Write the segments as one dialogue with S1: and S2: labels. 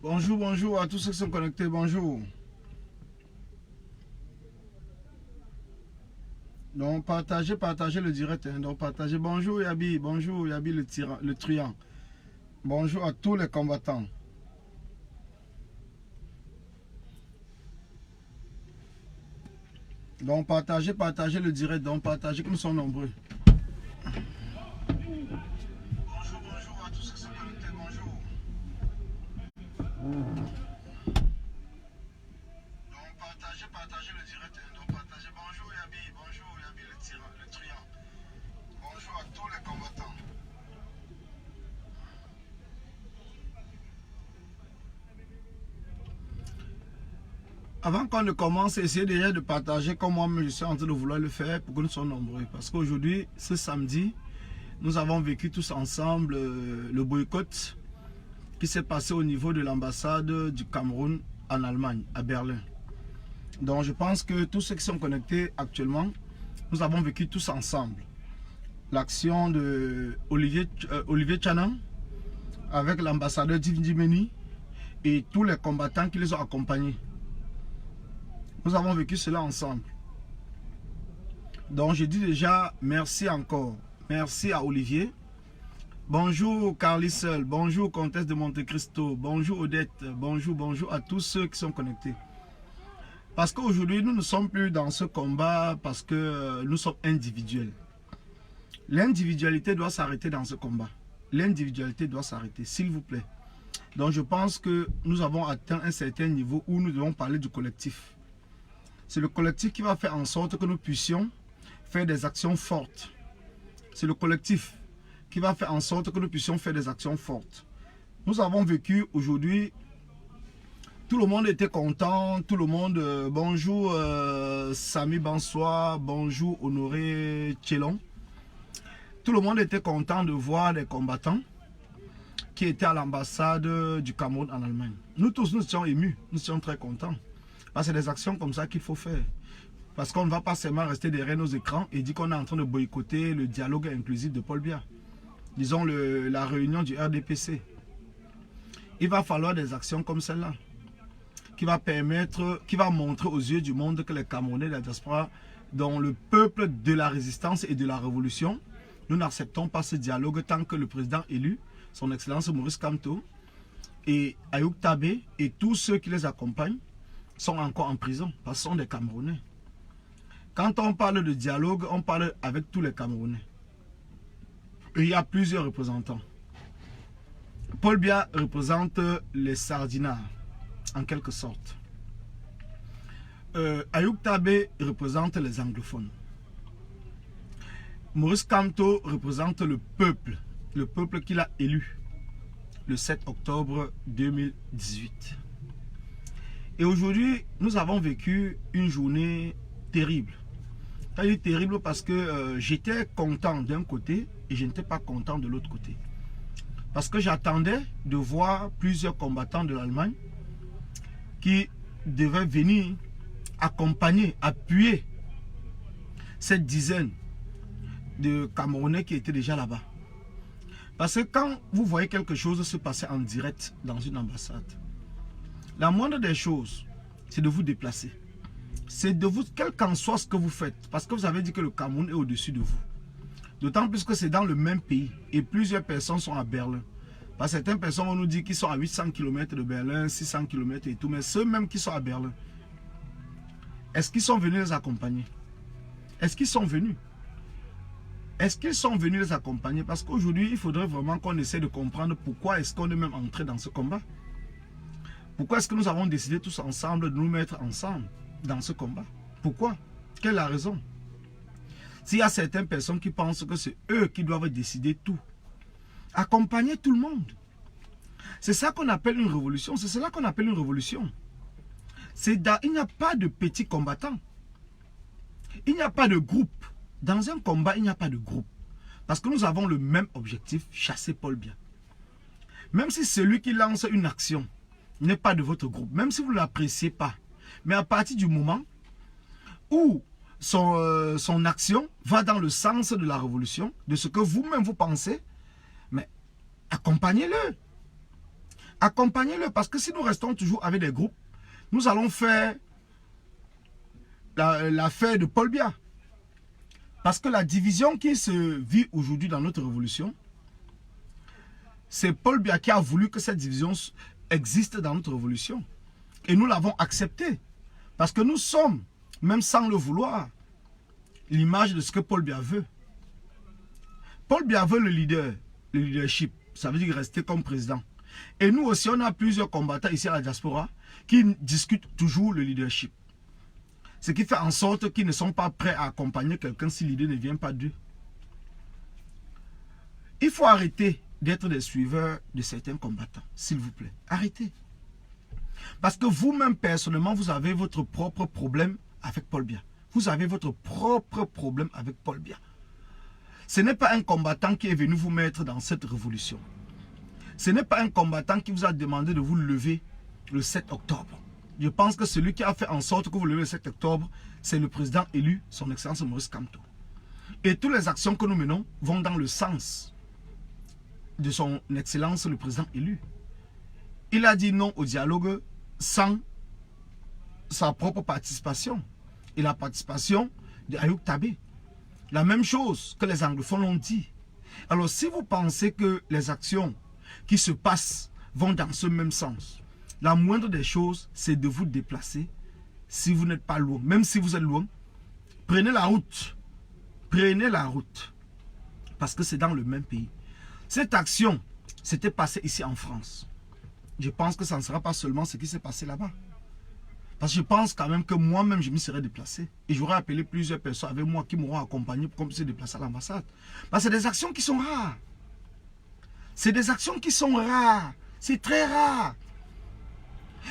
S1: Bonjour, bonjour à tous ceux qui sont connectés, bonjour. Donc partagez le direct. Hein. Donc partagez. Bonjour Yabi le tyran, le truand. Bonjour à tous les combattants. Donc partagez le direct. Donc partagez que nous sommes nombreux. Bonjour à tous ceux qui sont connectés, bonjour. Donc partagez le direct. Hein. Donc partagez. Bonjour Yabi le tyran, le truand. Bonjour à tous les combattants. Avant qu'on ne commence, essayez déjà de partager comme moi-même je suis en train de vouloir le faire pour que nous soyons nombreux. Parce qu'aujourd'hui, ce samedi, nous avons vécu tous ensemble le boycott qui s'est passé au niveau de l'ambassade du Cameroun en Allemagne, à Berlin. Donc je pense que tous ceux qui sont connectés actuellement, nous avons vécu tous ensemble l'action de Olivier Tchanan avec l'ambassadeur Djimeni et tous les combattants qui les ont accompagnés. Nous avons vécu cela ensemble. Donc je dis déjà merci encore. Merci à Olivier. Bonjour Carlisle, bonjour Comtesse de Monte Cristo, bonjour Odette, bonjour à tous ceux qui sont connectés. Parce qu'aujourd'hui nous ne sommes plus dans ce combat parce que nous sommes individuels. L'individualité doit s'arrêter dans ce combat. L'individualité doit s'arrêter, s'il vous plaît. Donc je pense que nous avons atteint un certain niveau où nous devons parler du collectif. C'est le collectif qui va faire en sorte que nous puissions faire des actions fortes. C'est le collectif qui va faire en sorte que nous puissions faire des actions fortes. Nous avons vécu aujourd'hui, tout le monde était content, tout le monde, bonjour Samy Bansoir, bonjour Honoré Tchelon. Tout le monde était content de voir les combattants qui étaient à l'ambassade du Cameroun en Allemagne. Nous tous, nous étions émus, nous étions très contents. Parce que c'est des actions comme ça qu'il faut faire. Parce qu'on ne va pas seulement rester derrière nos écrans et dire qu'on est en train de boycotter le dialogue inclusif de Paul Biya. Disons la réunion du RDPC. Il va falloir des actions comme celle-là. Qui va montrer aux yeux du monde que les Camerounais de la diaspora, dont le peuple de la résistance et de la révolution, nous n'acceptons pas ce dialogue tant que le président élu, son excellence Maurice Kamto, et Ayoub Tabé et tous ceux qui les accompagnent, sont encore en prison parce que ce sont des Camerounais. Quand on parle de dialogue, on parle avec tous les Camerounais. Et il y a plusieurs représentants. Paul Biya représente les sardinards, en quelque sorte. Ayoub Tabé représente les anglophones. Maurice Kamto représente le peuple qu'il a élu le 7 octobre 2018. Et aujourd'hui, nous avons vécu une journée terrible. Elle est terrible parce que j'étais content d'un côté et je n'étais pas content de l'autre côté. Parce que j'attendais de voir plusieurs combattants de l'Allemagne qui devaient venir accompagner, appuyer cette dizaine de Camerounais qui étaient déjà là-bas. Parce que quand vous voyez quelque chose se passer en direct dans une ambassade, la moindre des choses, c'est de vous déplacer. C'est de vous, quel qu'en soit ce que vous faites, parce que vous avez dit que le Cameroun est au-dessus de vous. D'autant plus que c'est dans le même pays et plusieurs personnes sont à Berlin. Parce que certaines personnes, on nous dit qu'ils sont à 800 km de Berlin, 600 km et tout, mais ceux même qui sont à Berlin, est-ce qu'ils sont venus les accompagner? Est-ce qu'ils sont venus? Est-ce qu'ils sont venus les accompagner? Parce qu'aujourd'hui, il faudrait vraiment qu'on essaie de comprendre pourquoi est-ce qu'on est même entré dans ce combat. Pourquoi est-ce que nous avons décidé tous ensemble de nous mettre ensemble dans ce combat? Pourquoi? Quelle est la raison? S'il y a certaines personnes qui pensent que c'est eux qui doivent décider tout, accompagner tout le monde. C'est ça qu'on appelle une révolution. C'est cela qu'on appelle une révolution. Il n'y a pas de petits combattants. Il n'y a pas de groupe. Dans un combat, il n'y a pas de groupe. Parce que nous avons le même objectif, chasser Paul Biya. Même si celui qui lance une action n'est pas de votre groupe, même si vous ne l'appréciez pas, mais à partir du moment où son action va dans le sens de la révolution, de ce que vous-même vous pensez, mais accompagnez-le. Accompagnez-le, parce que si nous restons toujours avec des groupes, nous allons faire l'affaire de Paul Biya. Parce que la division qui se vit aujourd'hui dans notre révolution, c'est Paul Biya qui a voulu que cette division existe dans notre révolution. Et nous l'avons accepté. Parce que nous sommes, même sans le vouloir, l'image de ce que Paul Biya veut. Paul Biya veut le leadership. Ça veut dire rester comme président. Et nous aussi, on a plusieurs combattants ici à la diaspora qui discutent toujours le leadership. Ce qui fait en sorte qu'ils ne sont pas prêts à accompagner quelqu'un si l'idée ne vient pas d'eux. Il faut arrêter d'être des suiveurs de certains combattants, s'il vous plaît. Arrêtez. Parce que vous-même, personnellement, vous avez votre propre problème avec Paul Biya. Vous avez votre propre problème avec Paul Biya. Ce n'est pas un combattant qui est venu vous mettre dans cette révolution. Ce n'est pas un combattant qui vous a demandé de vous lever le 7 octobre. Je pense que celui qui a fait en sorte que vous levez le 7 octobre, c'est le président élu, son Excellence Maurice Kamto. Et toutes les actions que nous menons vont dans le sens de son Excellence le président élu. Il a dit non au dialogue sans sa propre participation et la participation d'Ayoub Tabé. La même chose que les anglophones l'ont dit. Alors si vous pensez que les actions qui se passent vont dans ce même sens, la moindre des choses, c'est de vous déplacer si vous n'êtes pas loin. Même si vous êtes loin, prenez la route. Prenez la route. Parce que c'est dans le même pays. Cette action s'était passée ici en France. Je pense que ça ne sera pas seulement ce qui s'est passé là-bas. Parce que je pense quand même que moi-même, je m'y serais déplacé. Et j'aurais appelé plusieurs personnes avec moi qui m'auront accompagné pour qu'on puisse se déplacer à l'ambassade. Parce que c'est des actions qui sont rares. C'est des actions qui sont rares. C'est très rare.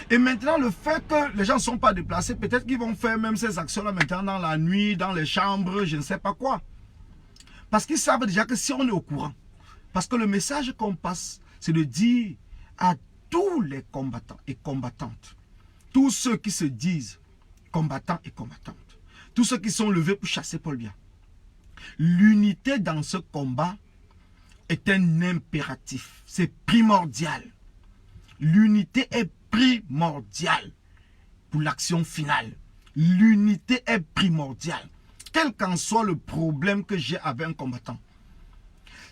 S1: Et maintenant, le fait que les gens ne sont pas déplacés, peut-être qu'ils vont faire même ces actions-là maintenant dans la nuit, dans les chambres, je ne sais pas quoi. Parce qu'ils savent déjà que si on est au courant, parce que le message qu'on passe, c'est de dire à tous les combattants et combattantes, tous ceux qui se disent combattants et combattantes, tous ceux qui sont levés pour chasser Paul Biya, l'unité dans ce combat est un impératif, c'est primordial. L'unité est primordiale pour l'action finale. L'unité est primordiale. Quel qu'en soit le problème que j'ai avec un combattant.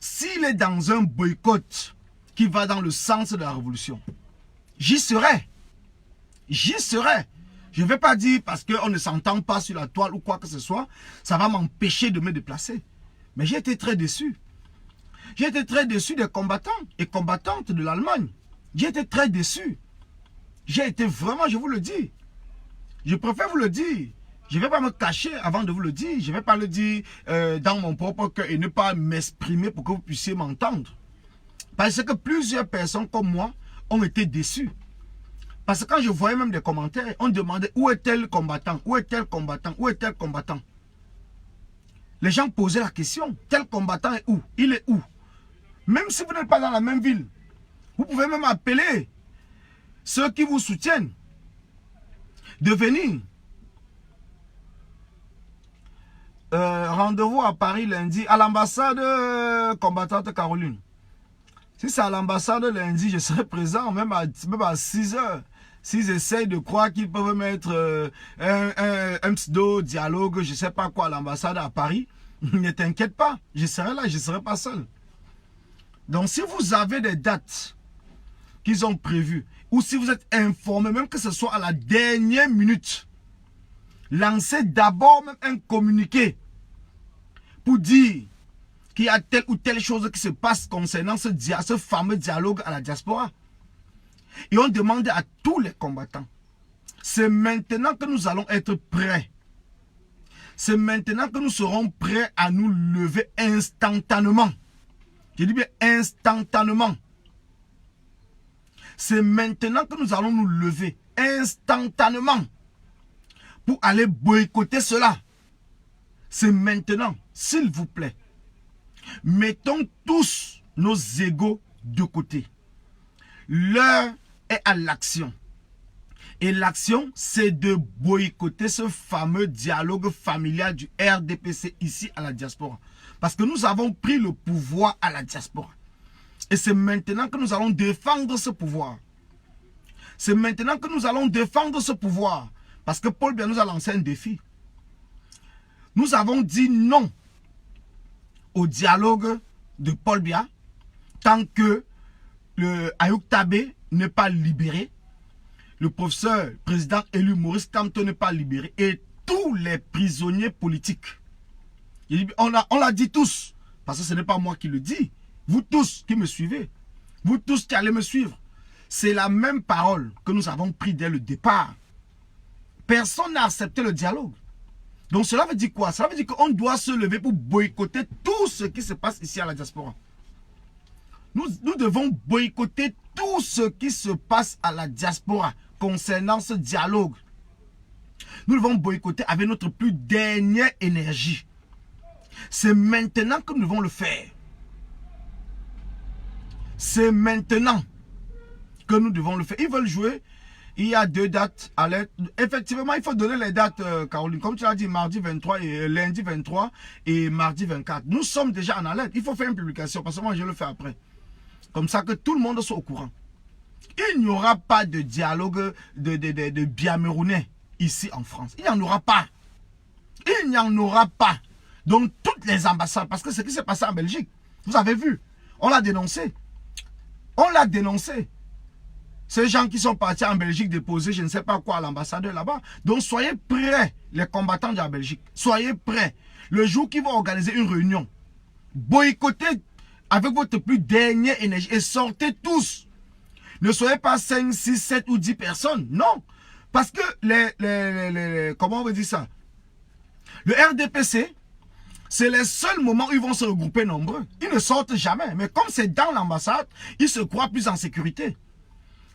S1: S'il est dans un boycott qui va dans le sens de la révolution, j'y serai. J'y serai. Je ne vais pas dire parce qu'on ne s'entend pas sur la toile ou quoi que ce soit, ça va m'empêcher de me déplacer. Mais j'ai été très déçu. J'ai été très déçu des combattants et combattantes de l'Allemagne. J'ai été très déçu. J'ai été vraiment, je vous le dis. Je préfère vous le dire. Je ne vais pas me cacher avant de vous le dire. Je ne vais pas le dire dans mon propre cœur et ne pas m'exprimer pour que vous puissiez m'entendre. Parce que plusieurs personnes comme moi ont été déçues. Parce que quand je voyais même des commentaires, on demandait où est tel combattant, où est tel combattant, où est tel combattant. Les gens posaient la question, tel combattant est où? Il est où? Même si vous n'êtes pas dans la même ville, vous pouvez même appeler ceux qui vous soutiennent de venir. Rendez-vous à Paris lundi à l'ambassade combattante Caroline. Si c'est à l'ambassade lundi, je serai présent même à 6 h. S'ils essayent de croire qu'ils peuvent mettre un pseudo dialogue, je ne sais pas quoi, à l'ambassade à Paris, ne t'inquiète pas, je serai là, je ne serai pas seul. Donc si vous avez des dates qu'ils ont prévues, ou si vous êtes informé, même que ce soit à la dernière minute, lancez d'abord même un communiqué pour dire qu'il y a telle ou telle chose qui se passe concernant ce fameux dialogue à la diaspora. Et on demande à tous les combattants, c'est maintenant que nous allons être prêts. C'est maintenant que nous serons prêts à nous lever instantanément. Je dis bien instantanément. C'est maintenant que nous allons nous lever instantanément pour aller boycotter cela. C'est maintenant, s'il vous plaît. Mettons tous nos égos de côté. L'heure est à l'action. Et l'action, c'est de boycotter ce fameux dialogue familial du RDPC ici à la diaspora. Parce que nous avons pris le pouvoir à la diaspora. Et c'est maintenant que nous allons défendre ce pouvoir. C'est maintenant que nous allons défendre ce pouvoir. Parce que Paul Biya nous a lancé un défi. Nous avons dit non au dialogue de Paul Biya tant que le Ayoub Tabé n'est pas libéré, le professeur président élu Maurice Kamto n'est pas libéré et tous les prisonniers politiques. On l'a dit tous, parce que ce n'est pas moi qui le dis. Vous tous qui me suivez, vous tous qui allez me suivre, c'est la même parole que nous avons prise dès le départ. Personne n'a accepté le dialogue. Donc cela veut dire quoi? Cela veut dire qu'on doit se lever pour boycotter tout ce qui se passe ici à la diaspora. Nous devons boycotter tout ce qui se passe à la diaspora concernant ce dialogue. Nous devons boycotter avec notre plus dernière énergie. C'est maintenant que nous devons le faire. C'est maintenant que nous devons le faire. Ils veulent jouer. Il y a 2 dates à l'aide. Effectivement, il faut donner les dates, Caroline. Comme tu l'as dit, mardi 23 et lundi 23 et mardi 24. Nous sommes déjà en alerte. Il faut faire une publication parce que moi, je le fais après. Comme ça que tout le monde soit au courant. Il n'y aura pas de dialogue de Biamerounais ici en France. Il n'y en aura pas. Il n'y en aura pas. Donc, toutes les ambassades, parce que ce qui s'est passé en Belgique, vous avez vu, on l'a dénoncé. On l'a dénoncé. Ces gens qui sont partis en Belgique déposer je ne sais pas quoi à l'ambassadeur là-bas. Donc, soyez prêts, les combattants de la Belgique. Soyez prêts. Le jour qu'ils vont organiser une réunion, boycottez avec votre plus dernière énergie et sortez tous. Ne soyez pas 5, 6, 7 ou 10 personnes. Non. Parce que comment on veut dire ça? Le RDPC, c'est les seuls moments où ils vont se regrouper nombreux. Ils ne sortent jamais. Mais comme c'est dans l'ambassade, ils se croient plus en sécurité.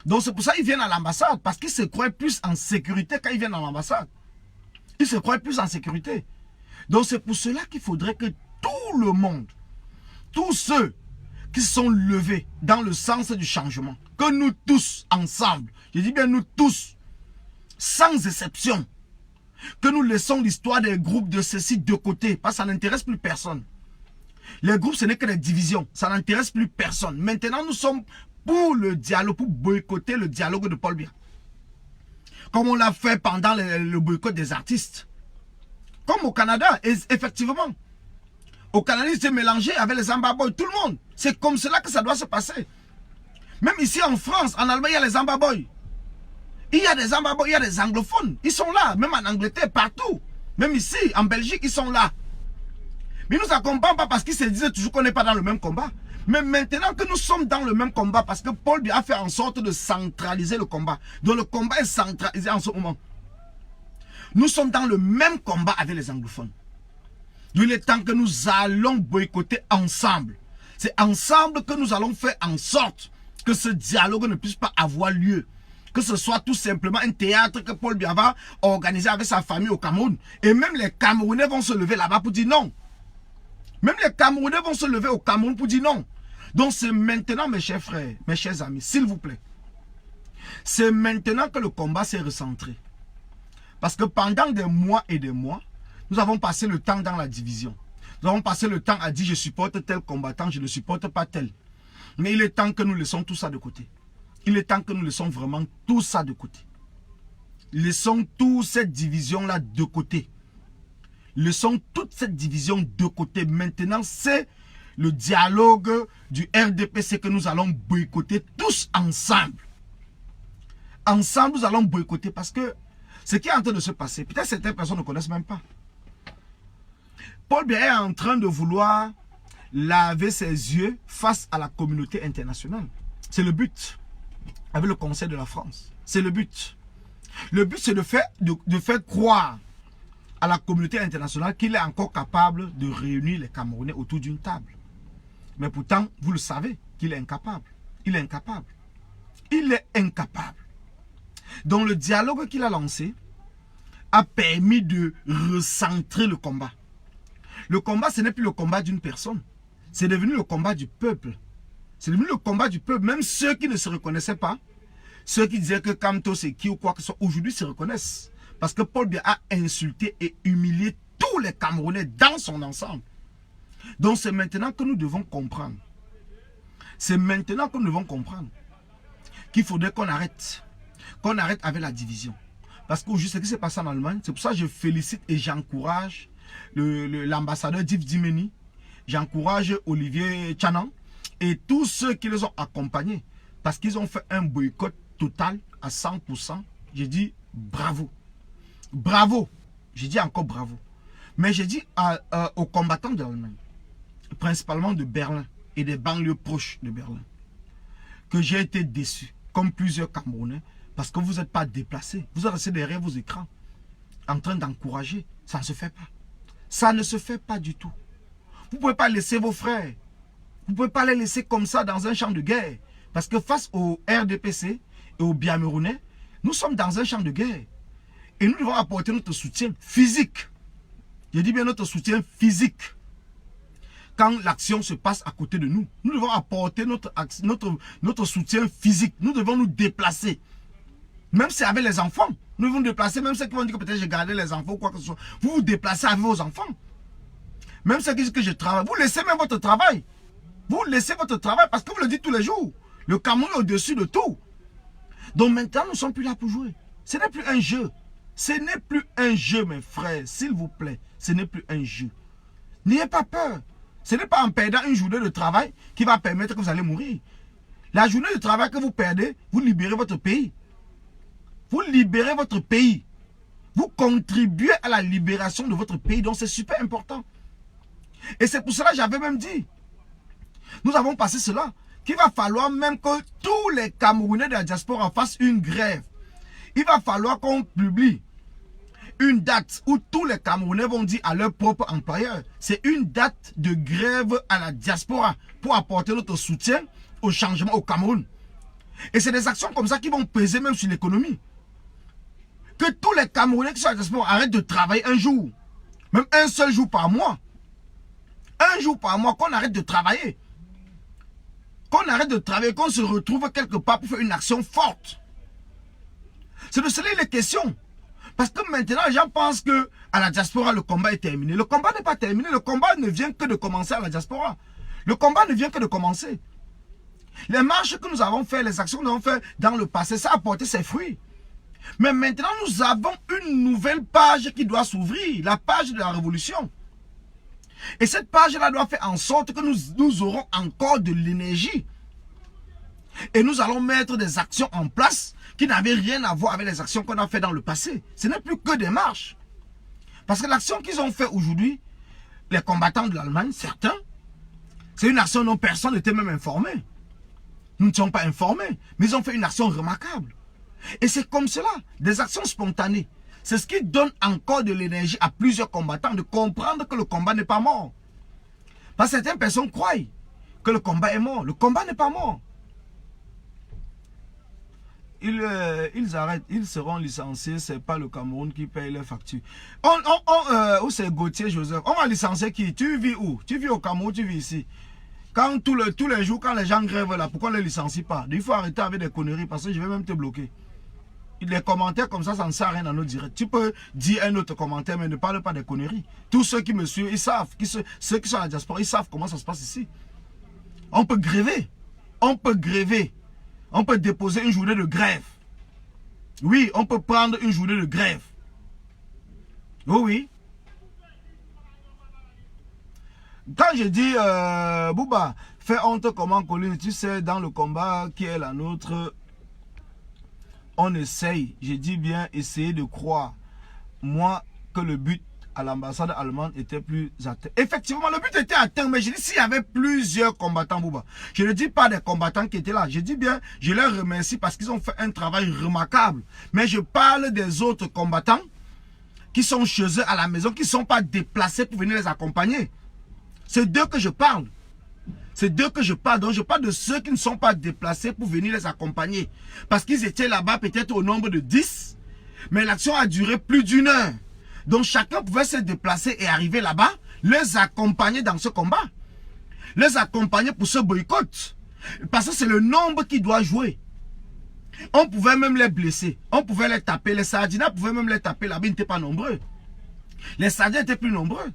S1: Donc c'est pour ça qu'ils viennent à l'ambassade. Parce qu'ils se croient plus en sécurité quand ils viennent à l'ambassade. Ils se croient plus en sécurité. Donc c'est pour cela qu'il faudrait que tout le monde, tous ceux qui sont levés dans le sens du changement, que nous tous ensemble, je dis bien nous tous, sans exception, que nous laissons l'histoire des groupes de ceci de côté, parce que ça n'intéresse plus personne. Les groupes, ce n'est que des divisions, ça n'intéresse plus personne. Maintenant, nous sommes pour le dialogue, pour boycotter le dialogue de Paul Biya. Comme on l'a fait pendant le boycott des artistes. Comme au Canada, effectivement. Au Canada, ils se mélangeaient avec les Ambaboy, tout le monde. C'est comme cela que ça doit se passer. Même ici en France, en Allemagne, il y a les Ambaboy. Il y a des Ambaboy, il y a des anglophones. Ils sont là, même en Angleterre, partout. Même ici, en Belgique, ils sont là. Mais ils ne nous accompagnent pas parce qu'ils se disaient toujours qu'on n'est pas dans le même combat. Mais maintenant que nous sommes dans le même combat, parce que Paul Biya a fait en sorte de centraliser le combat. Donc le combat est centralisé en ce moment. Nous sommes dans le même combat avec les anglophones. Il est temps que nous allons boycotter ensemble. C'est ensemble que nous allons faire en sorte que ce dialogue ne puisse pas avoir lieu. Que ce soit tout simplement un théâtre que Paul Biya va organiser avec sa famille au Cameroun. Et même les Camerounais vont se lever là-bas pour dire non. Même les Camerounais vont se lever au Cameroun pour dire non. Donc c'est maintenant, mes chers frères, mes chers amis, s'il vous plaît. C'est maintenant que le combat s'est recentré. Parce que pendant des mois et des mois, nous avons passé le temps dans la division. Nous avons passé le temps à dire je supporte tel combattant, je ne supporte pas tel. Mais il est temps que nous laissons tout ça de côté. Il est temps que nous laissons vraiment tout ça de côté. Laissons toute cette division-là de côté. Laissons toute cette division de côté. Maintenant, c'est le dialogue du RDPC que nous allons boycotter tous ensemble. Ensemble, nous allons boycotter parce que ce qui est en train de se passer, peut-être certaines personnes ne connaissent même pas. Paul Biya est en train de vouloir laver ses yeux face à la communauté internationale. C'est le but. Avec le Conseil de la France. C'est le but. Le but, c'est de faire croire à la communauté internationale qu'il est encore capable de réunir les Camerounais autour d'une table. Mais pourtant, vous le savez, qu'il est incapable. Il est incapable. Il est incapable. Donc le dialogue qu'il a lancé a permis de recentrer le combat. Le combat, ce n'est plus le combat d'une personne. C'est devenu le combat du peuple. C'est devenu le combat du peuple. Même ceux qui ne se reconnaissaient pas, ceux qui disaient que Kamto c'est qui ou quoi que ce soit, aujourd'hui se reconnaissent. Parce que Paul Biya a insulté et humilié tous les Camerounais dans son ensemble. Donc c'est maintenant que nous devons comprendre. C'est maintenant que nous devons comprendre qu'il faudrait qu'on arrête. qu'on arrête avec la division. Parce qu'aujourd'hui, ce qui s'est passé en Allemagne, c'est pour ça que je félicite et j'encourage l'ambassadeur Yves Dimeni, j'encourage Olivier Tchanan et tous ceux qui les ont accompagnés. Parce qu'ils ont fait un boycott total à 100%. J'ai dit bravo. Bravo. J'ai dit encore bravo. Mais j'ai dit aux combattants de l'Allemagne, principalement de Berlin et des banlieues proches de Berlin, que j'ai été déçu, comme plusieurs Camerounais, parce que vous n'êtes pas déplacés. Vous êtes restés derrière vos écrans, en train d'encourager. Ça ne se fait pas. Ça ne se fait pas du tout. Vous ne pouvez pas laisser vos frères. Vous ne pouvez pas les laisser comme ça dans un champ de guerre. Parce que face au RDPC et aux Biamerounais, nous sommes dans un champ de guerre. Et nous devons apporter notre soutien physique. Je dis bien notre soutien physique. Quand l'action se passe à côté de nous, nous devons apporter notre soutien physique. Nous devons nous déplacer. Même si avec les enfants, nous devons nous déplacer. Même ceux qui vont dire que peut-être j'ai gardé les enfants ou quoi que ce soit. Vous vous déplacez avec vos enfants. Même ceux qui disent que je travaille. Vous laissez même votre travail. Vous laissez votre travail parce que vous le dites tous les jours. Le Cameroun est au-dessus de tout. Donc maintenant, nous ne sommes plus là pour jouer. Ce n'est plus un jeu. Ce n'est plus un jeu, mes frères. S'il vous plaît, ce n'est plus un jeu. N'ayez pas peur. Ce n'est pas en perdant une journée de travail qui va permettre que vous allez mourir. La journée de travail que vous perdez, vous libérez votre pays. Vous libérez votre pays. Vous contribuez à la libération de votre pays. Donc c'est super important. Et c'est pour cela que j'avais même dit, nous avons passé cela, qu'il va falloir même que tous les Camerounais de la diaspora fassent une grève. Il va falloir qu'on publie une date où tous les Camerounais vont dire à leur propre employeur, c'est une date de grève à la diaspora pour apporter notre soutien au changement au Cameroun. Et c'est des actions comme ça qui vont peser même sur l'économie. Que tous les Camerounais qui sont à la diaspora arrêtent de travailler un jour, même un seul jour par mois. Un jour par mois, qu'on arrête de travailler. Qu'on arrête de travailler, qu'on se retrouve quelque part pour faire une action forte. C'est de cela il est question. Parce que maintenant, les gens pensent que à la diaspora, le combat est terminé. Le combat n'est pas terminé. Le combat ne vient que de commencer à la diaspora. Le combat ne vient que de commencer. Les marches que nous avons faites, les actions que nous avons faites dans le passé, ça a porté ses fruits. Mais maintenant, nous avons une nouvelle page qui doit s'ouvrir. La page de la révolution. Et cette page-là doit faire en sorte que nous aurons encore de l'énergie. Et nous allons mettre des actions en place qui n'avaient rien à voir avec les actions qu'on a faites dans le passé. Ce n'est plus que des marches. Parce que l'action qu'ils ont fait aujourd'hui, les combattants de l'Allemagne, certains, c'est une action dont personne n'était même informé. Nous ne sommes pas informés, mais ils ont fait une action remarquable. Et c'est comme cela, des actions spontanées. C'est ce qui donne encore de l'énergie à plusieurs combattants de comprendre que le combat n'est pas mort. Parce que certaines personnes croient que le combat est mort. Le combat n'est pas mort. Ils arrêtent, ils seront licenciés, c'est pas le Cameroun qui paye les factures. Où c'est Gauthier Joseph? On va licencier qui? Tu vis où? Tu vis au Cameroun, tu vis ici. Quand tous les jours, quand les gens grèvent là, pourquoi on ne les licencie pas? Il faut arrêter avec des conneries parce que je vais même te bloquer. Les commentaires comme ça ne sert à rien dans nos directs. Tu peux dire un autre commentaire, mais ne parle pas des conneries. Tous ceux qui me suivent, ils savent. Ceux qui sont à la diaspora, ils savent comment ça se passe ici. On peut gréver. On peut gréver. On peut déposer une journée de grève. Oui, on peut prendre une journée de grève. Oh oui. Quand je dis, Bouba, fais honte comment Colline, tu sais, dans le combat qui est la nôtre, on essaye, je dis bien essayer de croire, moi, que le but à l'ambassade allemande était plus atteint. Effectivement, le but était atteint, mais je dis s'il y avait plusieurs combattants, Bouba. Je ne dis pas des combattants qui étaient là. Je dis bien, je les remercie parce qu'ils ont fait un travail remarquable. Mais je parle des autres combattants qui sont chez eux à la maison, qui ne sont pas déplacés pour venir les accompagner. C'est d'eux que je parle. C'est d'eux que je parle. Donc je parle de ceux qui ne sont pas déplacés pour venir les accompagner. Parce qu'ils étaient là-bas peut-être au nombre de 10. Mais l'action a duré plus d'une heure. Donc chacun pouvait se déplacer et arriver là-bas, les accompagner dans ce combat. Les accompagner pour ce boycott. Parce que c'est le nombre qui doit jouer. On pouvait même les blesser. On pouvait les taper. Les Sardinats pouvaient même les taper là-bas. Ils n'étaient pas nombreux. Les Sardinats étaient plus nombreux.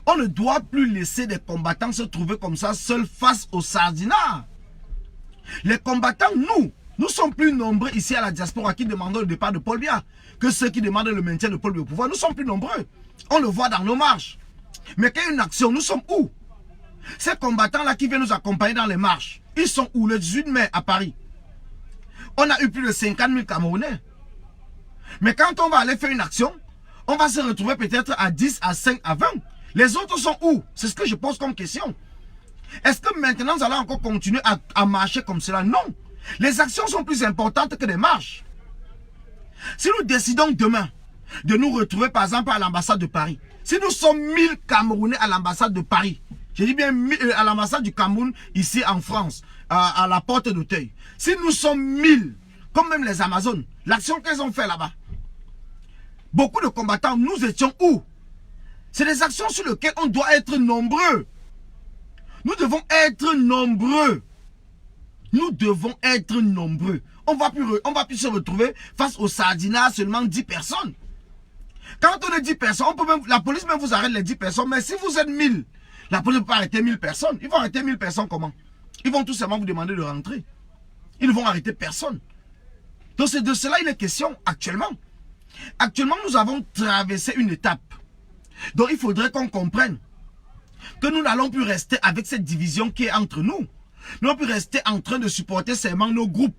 S1: On ne doit plus laisser des combattants se trouver comme ça seuls face aux Sardinats. Les combattants, nous, Nous sommes plus nombreux ici à la diaspora qui demandent le départ de Paul Biya que ceux qui demandent le maintien de Paul Biya au pouvoir. Nous sommes plus nombreux. On le voit dans nos marches. Mais quand il y a une action, nous sommes où? Ces combattants-là qui viennent nous accompagner dans les marches, ils sont où? Le 18 mai à Paris. On a eu plus de 50 000 Camerounais. Mais quand on va aller faire une action, on va se retrouver peut-être à 10, à 5, à 20. Les autres sont où? C'est ce que je pose comme question. Est-ce que maintenant nous allons encore continuer à marcher comme cela? Non. Les actions sont plus importantes que les marches. Si nous décidons demain de nous retrouver par exemple à l'ambassade de Paris, si nous sommes 1000 Camerounais à l'ambassade de Paris, je dis bien à l'ambassade du Cameroun ici en France, à la porte d'Auteuil, si nous sommes 1000, comme même les Amazones, l'action qu'elles ont fait là-bas, beaucoup de combattants, nous étions où? C'est des actions sur lesquelles on doit être nombreux. Nous devons être nombreux. Nous devons être nombreux. On va plus se retrouver face au sardinat seulement 10 personnes. Quand on est 10 personnes, on peut même, la police même vous arrête les 10 personnes. Mais si vous êtes 1000, la police ne peut pas arrêter 1000 personnes. Ils vont arrêter 1000 personnes comment? Ils vont tout simplement vous demander de rentrer. Ils ne vont arrêter personne. Donc c'est de cela il est question actuellement. Actuellement, nous avons traversé une étape. Donc il faudrait qu'on comprenne que nous n'allons plus rester avec cette division qui est entre nous. Nous n'allons plus rester en train de supporter seulement nos groupes.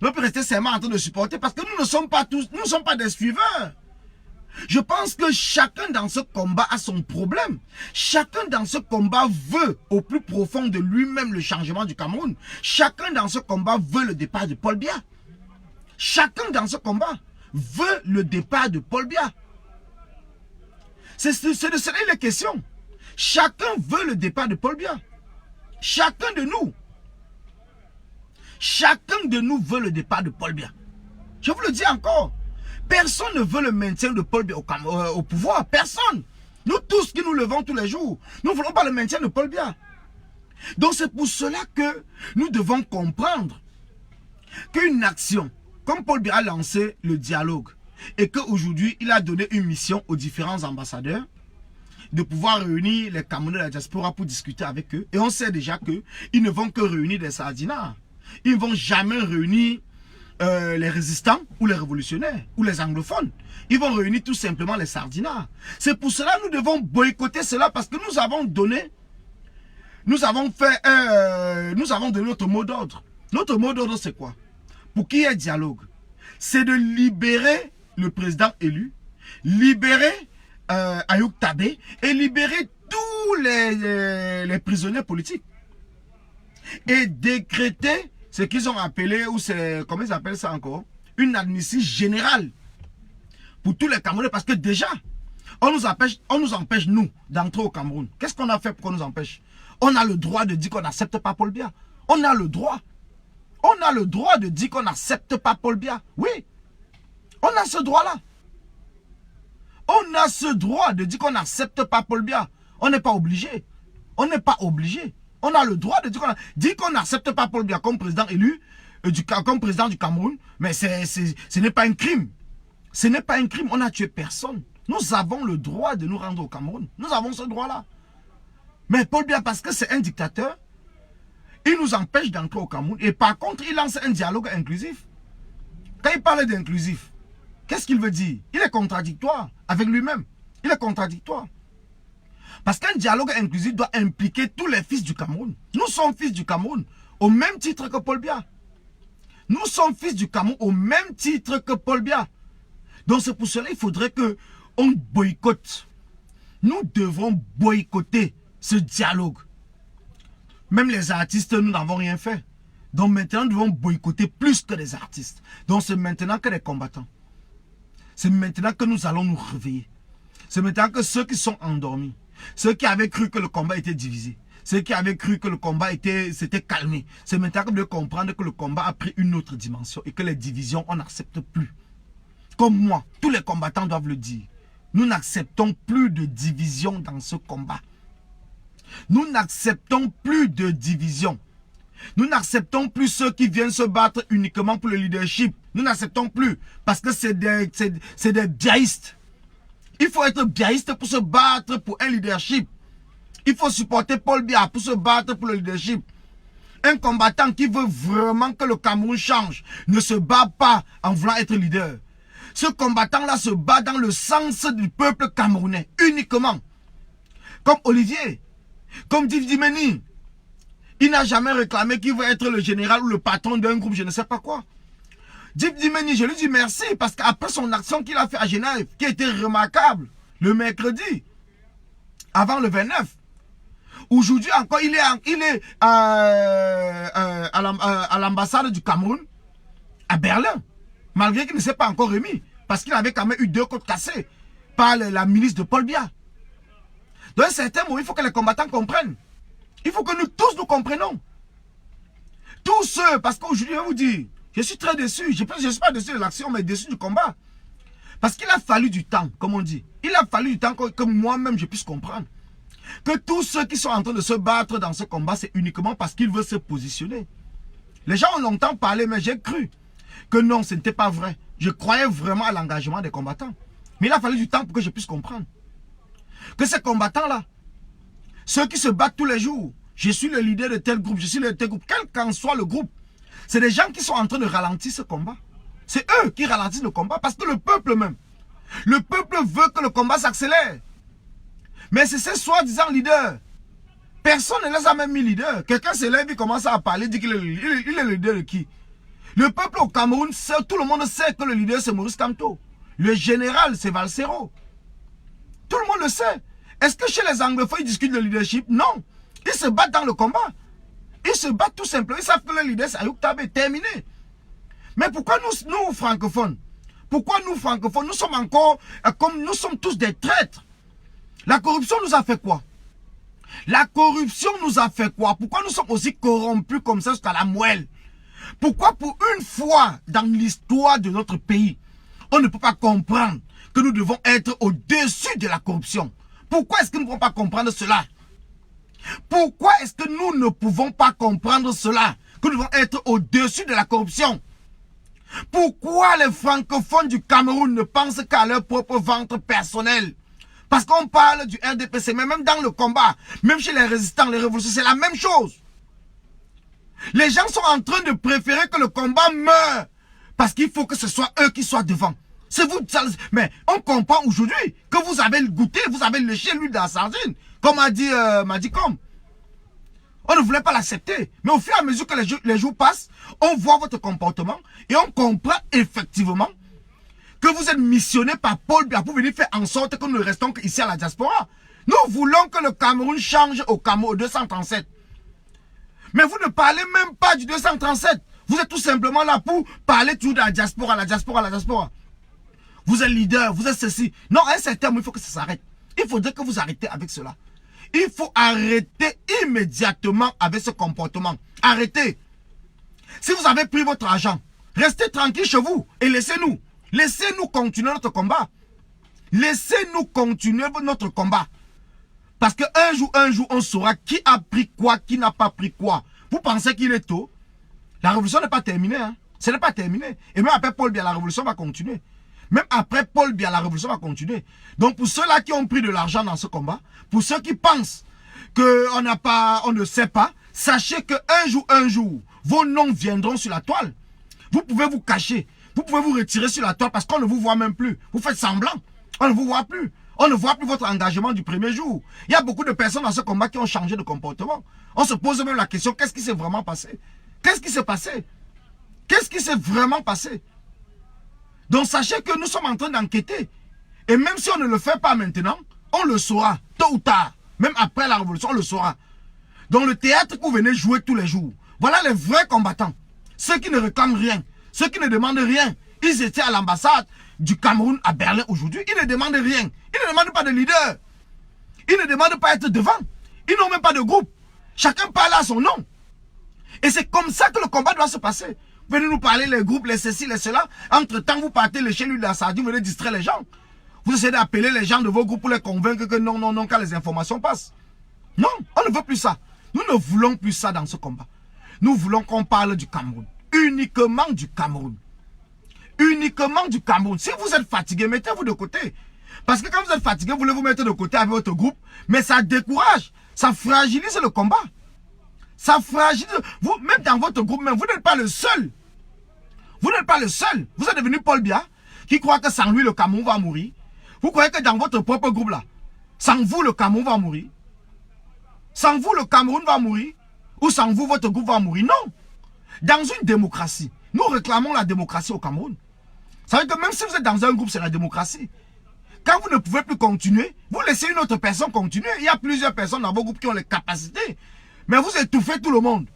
S1: Nous n'allons plus rester seulement en train de supporter parce que nous ne sommes pas tous, nous ne sommes pas des suiveurs. Je pense que chacun dans ce combat a son problème. Chacun dans ce combat veut au plus profond de lui-même le changement du Cameroun. Chacun dans ce combat veut le départ de Paul Biya. Chacun dans ce combat veut le départ de Paul Biya. C'est de cela il est question. Chacun veut le départ de Paul Biya. Chacun de nous. Chacun de nous veut le départ de Paul Biya. Je vous le dis encore. Personne ne veut le maintien de Paul Biya au pouvoir. Personne. Nous tous qui nous levons tous les jours, nous ne voulons pas le maintien de Paul Biya. Donc c'est pour cela que nous devons comprendre qu'une action, comme Paul Biya a lancé le dialogue, et qu'aujourd'hui il a donné une mission aux différents ambassadeurs, de pouvoir réunir les Camerounais de la diaspora pour discuter avec eux. Et on sait déjà qu'ils ne vont que réunir des sardinards. Ils ne vont jamais réunir les résistants ou les révolutionnaires ou les anglophones. Ils vont réunir tout simplement les sardinards. C'est pour cela que nous devons boycotter cela parce que nous avons donné, nous avons donné notre mot d'ordre. Notre mot d'ordre c'est quoi? Pour qu'il y ait dialogue, c'est de libérer le président élu, libérer Ayoub Tabé et libérer tous les prisonniers politiques et décréter ce qu'ils ont appelé, ou c'est, comment ils appellent ça encore, une amnistie générale pour tous les Camerounais parce que déjà on nous empêche nous d'entrer au Cameroun. Qu'est-ce qu'on a fait pour qu'on nous empêche? On a le droit de dire qu'on n'accepte pas Paul Biya. On a le droit de dire qu'on n'accepte pas Paul Biya. Oui, on a ce droit-là. On a ce droit de dire qu'on n'accepte pas Paul Biya. On n'est pas obligé. On n'est pas obligé. On a le droit de dire qu'on n'accepte pas Paul Biya comme président élu, comme président du Cameroun. Mais ce n'est pas un crime. Ce n'est pas un crime. On n'a tué personne. Nous avons le droit de nous rendre au Cameroun. Nous avons ce droit-là. Mais Paul Biya, parce que c'est un dictateur, il nous empêche d'entrer au Cameroun. Et par contre, il lance un dialogue inclusif. Quand il parle d'inclusif, qu'est-ce qu'il veut dire? Il est contradictoire avec lui-même. Il est contradictoire. Parce qu'un dialogue inclusif doit impliquer tous les fils du Cameroun. Nous sommes fils du Cameroun au même titre que Paul Biya. Nous sommes fils du Cameroun au même titre que Paul Biya. Donc c'est pour cela qu'il faudrait qu'on boycotte. Nous devrons boycotter ce dialogue. Même les artistes, nous n'avons rien fait. Donc maintenant, nous devons boycotter plus que les artistes. Donc c'est maintenant que les combattants. C'est maintenant que nous allons nous réveiller. C'est maintenant que ceux qui sont endormis, ceux qui avaient cru que le combat était divisé, ceux qui avaient cru que le combat s'était calmé, c'est maintenant que vous devez comprendre que le combat a pris une autre dimension et que les divisions, on n'accepte plus. Comme moi, tous les combattants doivent le dire. Nous n'acceptons plus de division dans ce combat. Nous n'acceptons plus de division. Nous n'acceptons plus ceux qui viennent se battre uniquement pour le leadership. Nous n'acceptons plus parce que c'est des biaïstes. Il faut être biaïste pour se battre pour un leadership. Il faut supporter Paul Biya pour se battre pour le leadership. Un combattant qui veut vraiment que le Cameroun change ne se bat pas en voulant être leader. Ce combattant-là se bat dans le sens du peuple camerounais, uniquement. Comme Olivier, comme Djimeni. Il n'a jamais réclamé qu'il veut être le général ou le patron d'un groupe, je ne sais pas quoi. Djimeni, je lui dis merci parce qu'après son action qu'il a fait à Genève, qui était remarquable, le mercredi, avant le 29, aujourd'hui encore, il est à l'ambassade du Cameroun, à Berlin, malgré qu'il ne s'est pas encore remis, parce qu'il avait quand même eu 2 côtes cassées par la milice de Paul Biya. Dans un certain moment, il faut que les combattants comprennent. Il faut que nous tous nous comprenions. Tous ceux, parce qu'aujourd'hui, je vais vous dire, je suis très déçu. Je ne suis pas déçu de l'action, mais déçu du combat. Parce qu'il a fallu du temps, comme on dit. Il a fallu du temps que moi-même je puisse comprendre. Que tous ceux qui sont en train de se battre dans ce combat, c'est uniquement parce qu'ils veulent se positionner. Les gens ont longtemps parlé, mais j'ai cru que non, ce n'était pas vrai. Je croyais vraiment à l'engagement des combattants. Mais il a fallu du temps pour que je puisse comprendre. Que ces combattants-là, ceux qui se battent tous les jours, je suis le leader de tel groupe, je suis le leader de tel groupe, quel qu'en soit le groupe, c'est des gens qui sont en train de ralentir ce combat. C'est eux qui ralentissent le combat parce que le peuple même, le peuple veut que le combat s'accélère. Mais c'est ces soi-disant leaders. Personne ne les a même mis leaders. Quelqu'un se lève, il commence à parler, dit qu'il est le leader de qui? Le peuple au Cameroun, tout le monde sait que le leader c'est Maurice Kamto. Le général c'est Valsero. Tout le monde le sait. Est-ce que chez les anglophones, ils discutent de leadership? Non. Ils se battent dans le combat. Ils se battent tout simplement. Ils savent que le leader, c'est Ayoub Tabé. Terminé. Mais pourquoi nous francophones, nous sommes encore, comme nous sommes tous des traîtres. La corruption nous a fait quoi? La corruption nous a fait quoi? Pourquoi nous sommes aussi corrompus comme ça jusqu'à la moelle? Pourquoi pour une fois dans l'histoire de notre pays, on ne peut pas comprendre que nous devons être au-dessus de la corruption? Pourquoi est-ce que nous ne pouvons pas comprendre cela? Pourquoi est-ce que nous ne pouvons pas comprendre cela? Que nous devons être au-dessus de la corruption? Pourquoi les francophones du Cameroun ne pensent qu'à leur propre ventre personnel? Parce qu'on parle du RDPC, mais même dans le combat, même chez les résistants, les révolutionnaires, c'est la même chose. Les gens sont en train de préférer que le combat meure. Parce qu'il faut que ce soit eux qui soient devant. C'est vous, mais on comprend aujourd'hui que vous avez goûté, vous avez léché l'huile de la sardine. Comme a dit Madicom. On ne voulait pas l'accepter. Mais au fur et à mesure que les jours passent, on voit votre comportement et on comprend effectivement que vous êtes missionné par Paul Biya pour venir faire en sorte que nous ne restons qu'ici à la diaspora. Nous voulons que le Cameroun change au Cameroun 237. Mais vous ne parlez même pas du 237. Vous êtes tout simplement là pour parler toujours de la diaspora, la diaspora, la diaspora. Vous êtes leader, vous êtes ceci. Non, à un certain moment, il faut que ça s'arrête. Il faudrait que vous arrêtez avec cela. Il faut arrêter immédiatement avec ce comportement. Arrêtez. Si vous avez pris votre argent, restez tranquille chez vous et laissez-nous. Laissez-nous continuer notre combat. Laissez-nous continuer notre combat. Parce qu'un jour, on saura qui a pris quoi, qui n'a pas pris quoi. Vous pensez qu'il est tôt? La révolution n'est pas terminée. Hein? Ce n'est pas terminé. Et même après Paul Biya, la révolution va continuer. Même après Paul Biya, la révolution va continuer. Donc pour ceux-là qui ont pris de l'argent dans ce combat, pour ceux qui pensent on ne sait pas, sachez qu'un jour, vos noms viendront sur la toile. Vous pouvez vous cacher. Vous pouvez vous retirer sur la toile parce qu'on ne vous voit même plus. Vous faites semblant. On ne vous voit plus. On ne voit plus votre engagement du premier jour. Il y a beaucoup de personnes dans ce combat qui ont changé de comportement. On se pose même la question, qu'est-ce qui s'est vraiment passé? Qu'est-ce qui s'est passé? Qu'est-ce qui s'est vraiment passé? Donc sachez que nous sommes en train d'enquêter. Et même si on ne le fait pas maintenant, on le saura, tôt ou tard. Même après la révolution, on le saura. Dans le théâtre que vous venez jouer tous les jours, voilà les vrais combattants. Ceux qui ne réclament rien, ceux qui ne demandent rien. Ils étaient à l'ambassade du Cameroun à Berlin aujourd'hui. Ils ne demandent rien. Ils ne demandent pas de leader. Ils ne demandent pas à être devant. Ils n'ont même pas de groupe. Chacun parle à son nom. Et c'est comme ça que le combat doit se passer. Vous venez nous parler les groupes, les ceci, les cela. Entre-temps, vous partez lécher l'huile de la sardine, vous venez distraire les gens. Vous essayez d'appeler les gens de vos groupes pour les convaincre que non, non, non, quand les informations passent. Non, on ne veut plus ça. Nous ne voulons plus ça dans ce combat. Nous voulons qu'on parle du Cameroun. Uniquement du Cameroun. Uniquement du Cameroun. Si vous êtes fatigué, mettez-vous de côté. Parce que quand vous êtes fatigué, vous voulez vous mettre de côté avec votre groupe, mais ça décourage, ça fragilise le combat. Ça fragilise. Vous, même dans votre groupe, même, vous n'êtes pas le seul. Vous n'êtes pas le seul. Vous êtes devenu Paul Biya, qui croit que sans lui, le Cameroun va mourir. Vous croyez que dans votre propre groupe là, sans vous, le Cameroun va mourir? Sans vous, le Cameroun va mourir? Ou sans vous, votre groupe va mourir? Non. Dans une démocratie, nous réclamons la démocratie au Cameroun. Ça veut dire que même si vous êtes dans un groupe, c'est la démocratie. Quand vous ne pouvez plus continuer, vous laissez une autre personne continuer. Il y a plusieurs personnes dans vos groupes qui ont les capacités. Mais vous étouffez tout le monde.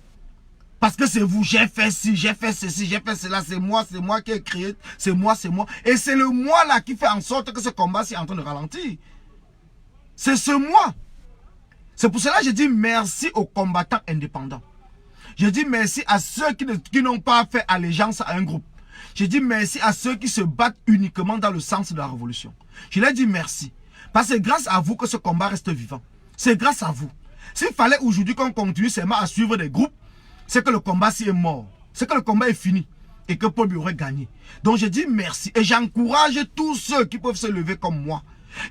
S1: Parce que c'est vous, j'ai fait ci, j'ai fait ceci, j'ai fait cela, c'est moi qui ai créé, c'est moi. Et c'est le moi là qui fait en sorte que ce combat est en train de ralentir. C'est ce moi. C'est pour cela que je dis merci aux combattants indépendants. Je dis merci à ceux qui n'ont pas fait allégeance à un groupe. Je dis merci à ceux qui se battent uniquement dans le sens de la révolution. Je leur dis merci. Parce que c'est grâce à vous que ce combat reste vivant. C'est grâce à vous. S'il fallait aujourd'hui qu'on continue seulement à suivre des groupes, c'est que le combat s'y est mort. C'est que le combat est fini. Et que Paul Biya aurait gagné. Donc je dis merci. Et j'encourage tous ceux qui peuvent se lever comme moi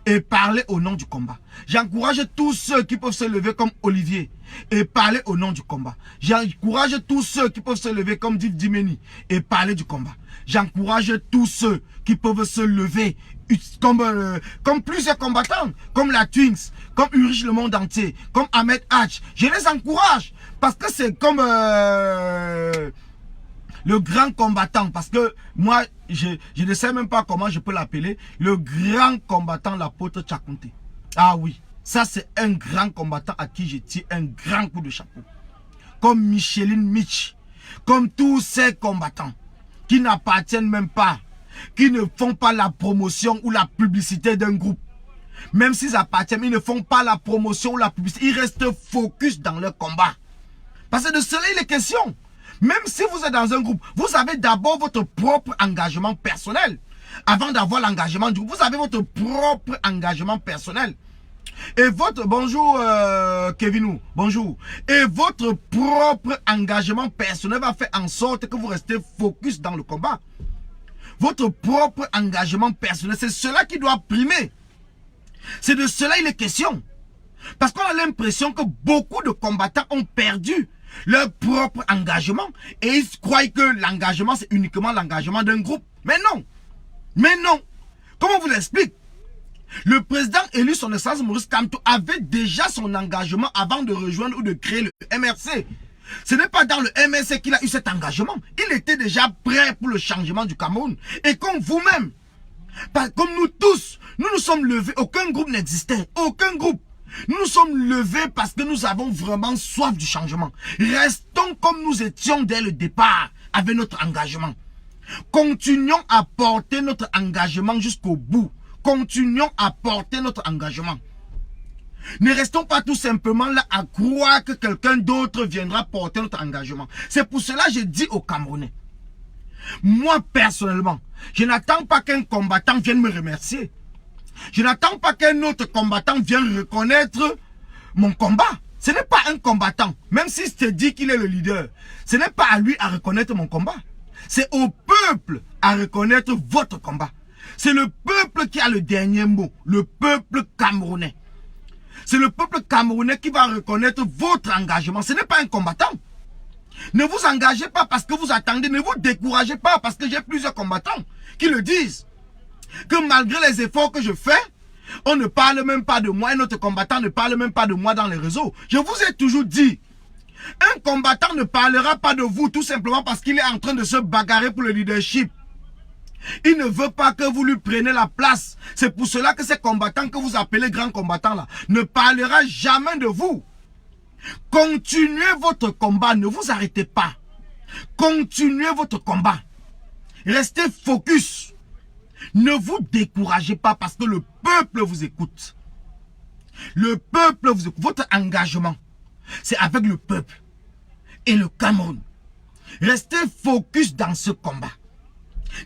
S1: et parler au nom du combat. J'encourage tous ceux qui peuvent se lever comme Olivier et parler au nom du combat. J'encourage tous ceux qui peuvent se lever comme Div Dimeni et parler du combat. J'encourage tous ceux qui peuvent se lever comme plusieurs combattants, comme la Twins, comme Ulrich le monde entier, comme Ahmed Hatch. Je les encourage parce que c'est comme le grand combattant, parce que moi, je ne sais même pas comment je peux l'appeler, le grand combattant, l'apôtre Tchakounté. Ah oui, ça c'est un grand combattant à qui je tire un grand coup de chapeau. Comme Micheline Mitch, comme tous ces combattants qui n'appartiennent même pas, qui ne font pas la promotion ou la publicité d'un groupe. Même s'ils appartiennent, ils ne font pas la promotion ou la publicité, ils restent focus dans leur combat. Parce que de cela il est question. Même si vous êtes dans un groupe, vous avez d'abord votre propre engagement personnel. Avant d'avoir l'engagement du groupe, vous avez votre propre engagement personnel. Et votre, bonjour Kevinou, bonjour. Et votre propre engagement personnel va faire en sorte que vous restez focus dans le combat. Votre propre engagement personnel, c'est cela qui doit primer. C'est de cela il est question. Parce qu'on a l'impression que beaucoup de combattants ont perdu leur propre engagement et ils croient que l'engagement c'est uniquement l'engagement d'un groupe. Mais non. Mais non. Comment vous l'explique? Le président élu, son excellence Maurice Kamto, avait déjà son engagement avant de rejoindre ou de créer le MRC. Ce n'est pas dans le MRC qu'il a eu cet engagement. Il était déjà prêt pour le changement du Cameroun. Et comme vous-même, comme nous tous, nous nous sommes levés, aucun groupe n'existait, aucun groupe. Nous nous sommes levés parce que nous avons vraiment soif du changement. Restons comme nous étions dès le départ avec notre engagement. Continuons à porter notre engagement jusqu'au bout. Continuons à porter notre engagement. Ne restons pas tout simplement là à croire que quelqu'un d'autre viendra porter notre engagement. C'est pour cela que je dis aux Camerounais. Moi personnellement, je n'attends pas qu'un combattant vienne me remercier. Je n'attends pas qu'un autre combattant vienne reconnaître mon combat. Ce n'est pas un combattant, même s'il se dit qu'il est le leader. Ce n'est pas à lui à reconnaître mon combat. C'est au peuple à reconnaître votre combat. C'est le peuple qui a le dernier mot, le peuple camerounais. C'est le peuple camerounais qui va reconnaître votre engagement. Ce n'est pas un combattant. Ne vous engagez pas parce que vous attendez, ne vous découragez pas parce que j'ai plusieurs combattants qui le disent. Que malgré les efforts que je fais, on ne parle même pas de moi et notre combattant ne parle même pas de moi dans les réseaux. Je vous ai toujours dit, un combattant ne parlera pas de vous tout simplement parce qu'il est en train de se bagarrer pour le leadership. Il ne veut pas que vous lui preniez la place. C'est pour cela que ces combattants que vous appelez grands combattants là, ne parlera jamais de vous. Continuez votre combat, ne vous arrêtez pas. Continuez votre combat. Restez focus. Ne vous découragez pas parce que le peuple vous écoute. Le peuple vous écoute. Votre engagement, c'est avec le peuple et le Cameroun. Restez focus dans ce combat.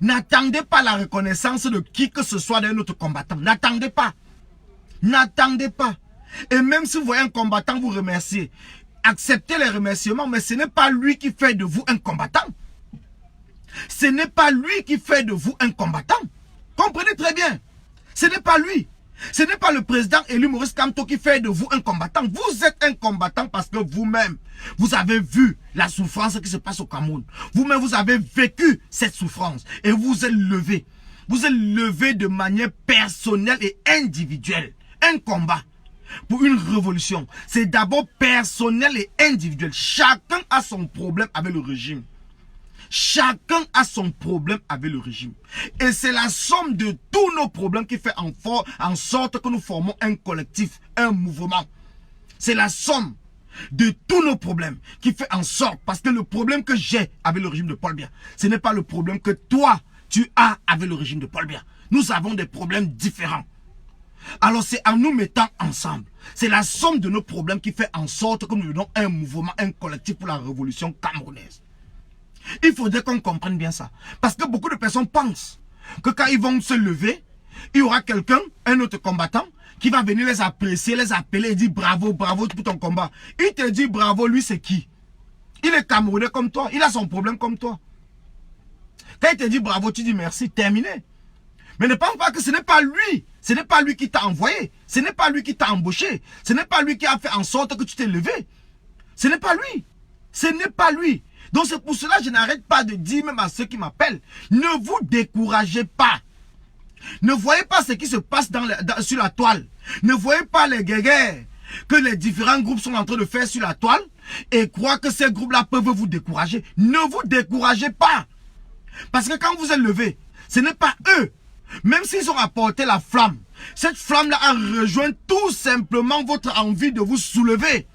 S1: N'attendez pas la reconnaissance de qui que ce soit d'un autre combattant. N'attendez pas. N'attendez pas. Et même si vous voyez un combattant vous remercier, acceptez les remerciements, mais ce n'est pas lui qui fait de vous un combattant. Ce n'est pas lui qui fait de vous un combattant. Comprenez très bien. Ce n'est pas lui. Ce n'est pas le président élu Maurice Kamto qui fait de vous un combattant. Vous êtes un combattant parce que vous-même, vous avez vu la souffrance qui se passe au Cameroun. Vous-même, vous avez vécu cette souffrance et vous êtes levé. Vous êtes levé de manière personnelle et individuelle. Un combat pour une révolution, c'est d'abord personnel et individuel. Chacun a son problème avec le régime. Chacun a son problème avec le régime. Et c'est la somme de tous nos problèmes qui fait en sorte que nous formons un collectif, un mouvement. C'est la somme de tous nos problèmes qui fait en sorte, parce que le problème que j'ai avec le régime de Paul Biya, ce n'est pas le problème que toi, tu as avec le régime de Paul Biya. Nous avons des problèmes différents. Alors c'est en nous mettant ensemble. C'est la somme de nos problèmes qui fait en sorte que nous devenons un mouvement, un collectif pour la révolution camerounaise. Il faudrait qu'on comprenne bien ça. Parce que beaucoup de personnes pensent que quand ils vont se lever, il y aura quelqu'un, un autre combattant, qui va venir les apprécier, les appeler et dire bravo, bravo pour ton combat. Il te dit bravo, lui c'est qui? Il est camerounais comme toi, il a son problème comme toi. Quand il te dit bravo, tu dis merci, terminé. Mais ne pense pas que ce n'est pas lui. Ce n'est pas lui qui t'a envoyé. Ce n'est pas lui qui t'a embauché. Ce n'est pas lui qui a fait en sorte que tu t'es levé. Ce n'est pas lui. Ce n'est pas lui. Donc c'est pour cela que je n'arrête pas de dire même à ceux qui m'appellent, ne vous découragez pas. Ne voyez pas ce qui se passe sur la toile. Ne voyez pas les guerres que les différents groupes sont en train de faire sur la toile et croient que ces groupes-là peuvent vous décourager. Ne vous découragez pas. Parce que quand vous êtes levé, ce n'est pas eux. Même s'ils ont apporté la flamme, cette flamme-là a rejoint tout simplement votre envie de vous soulever.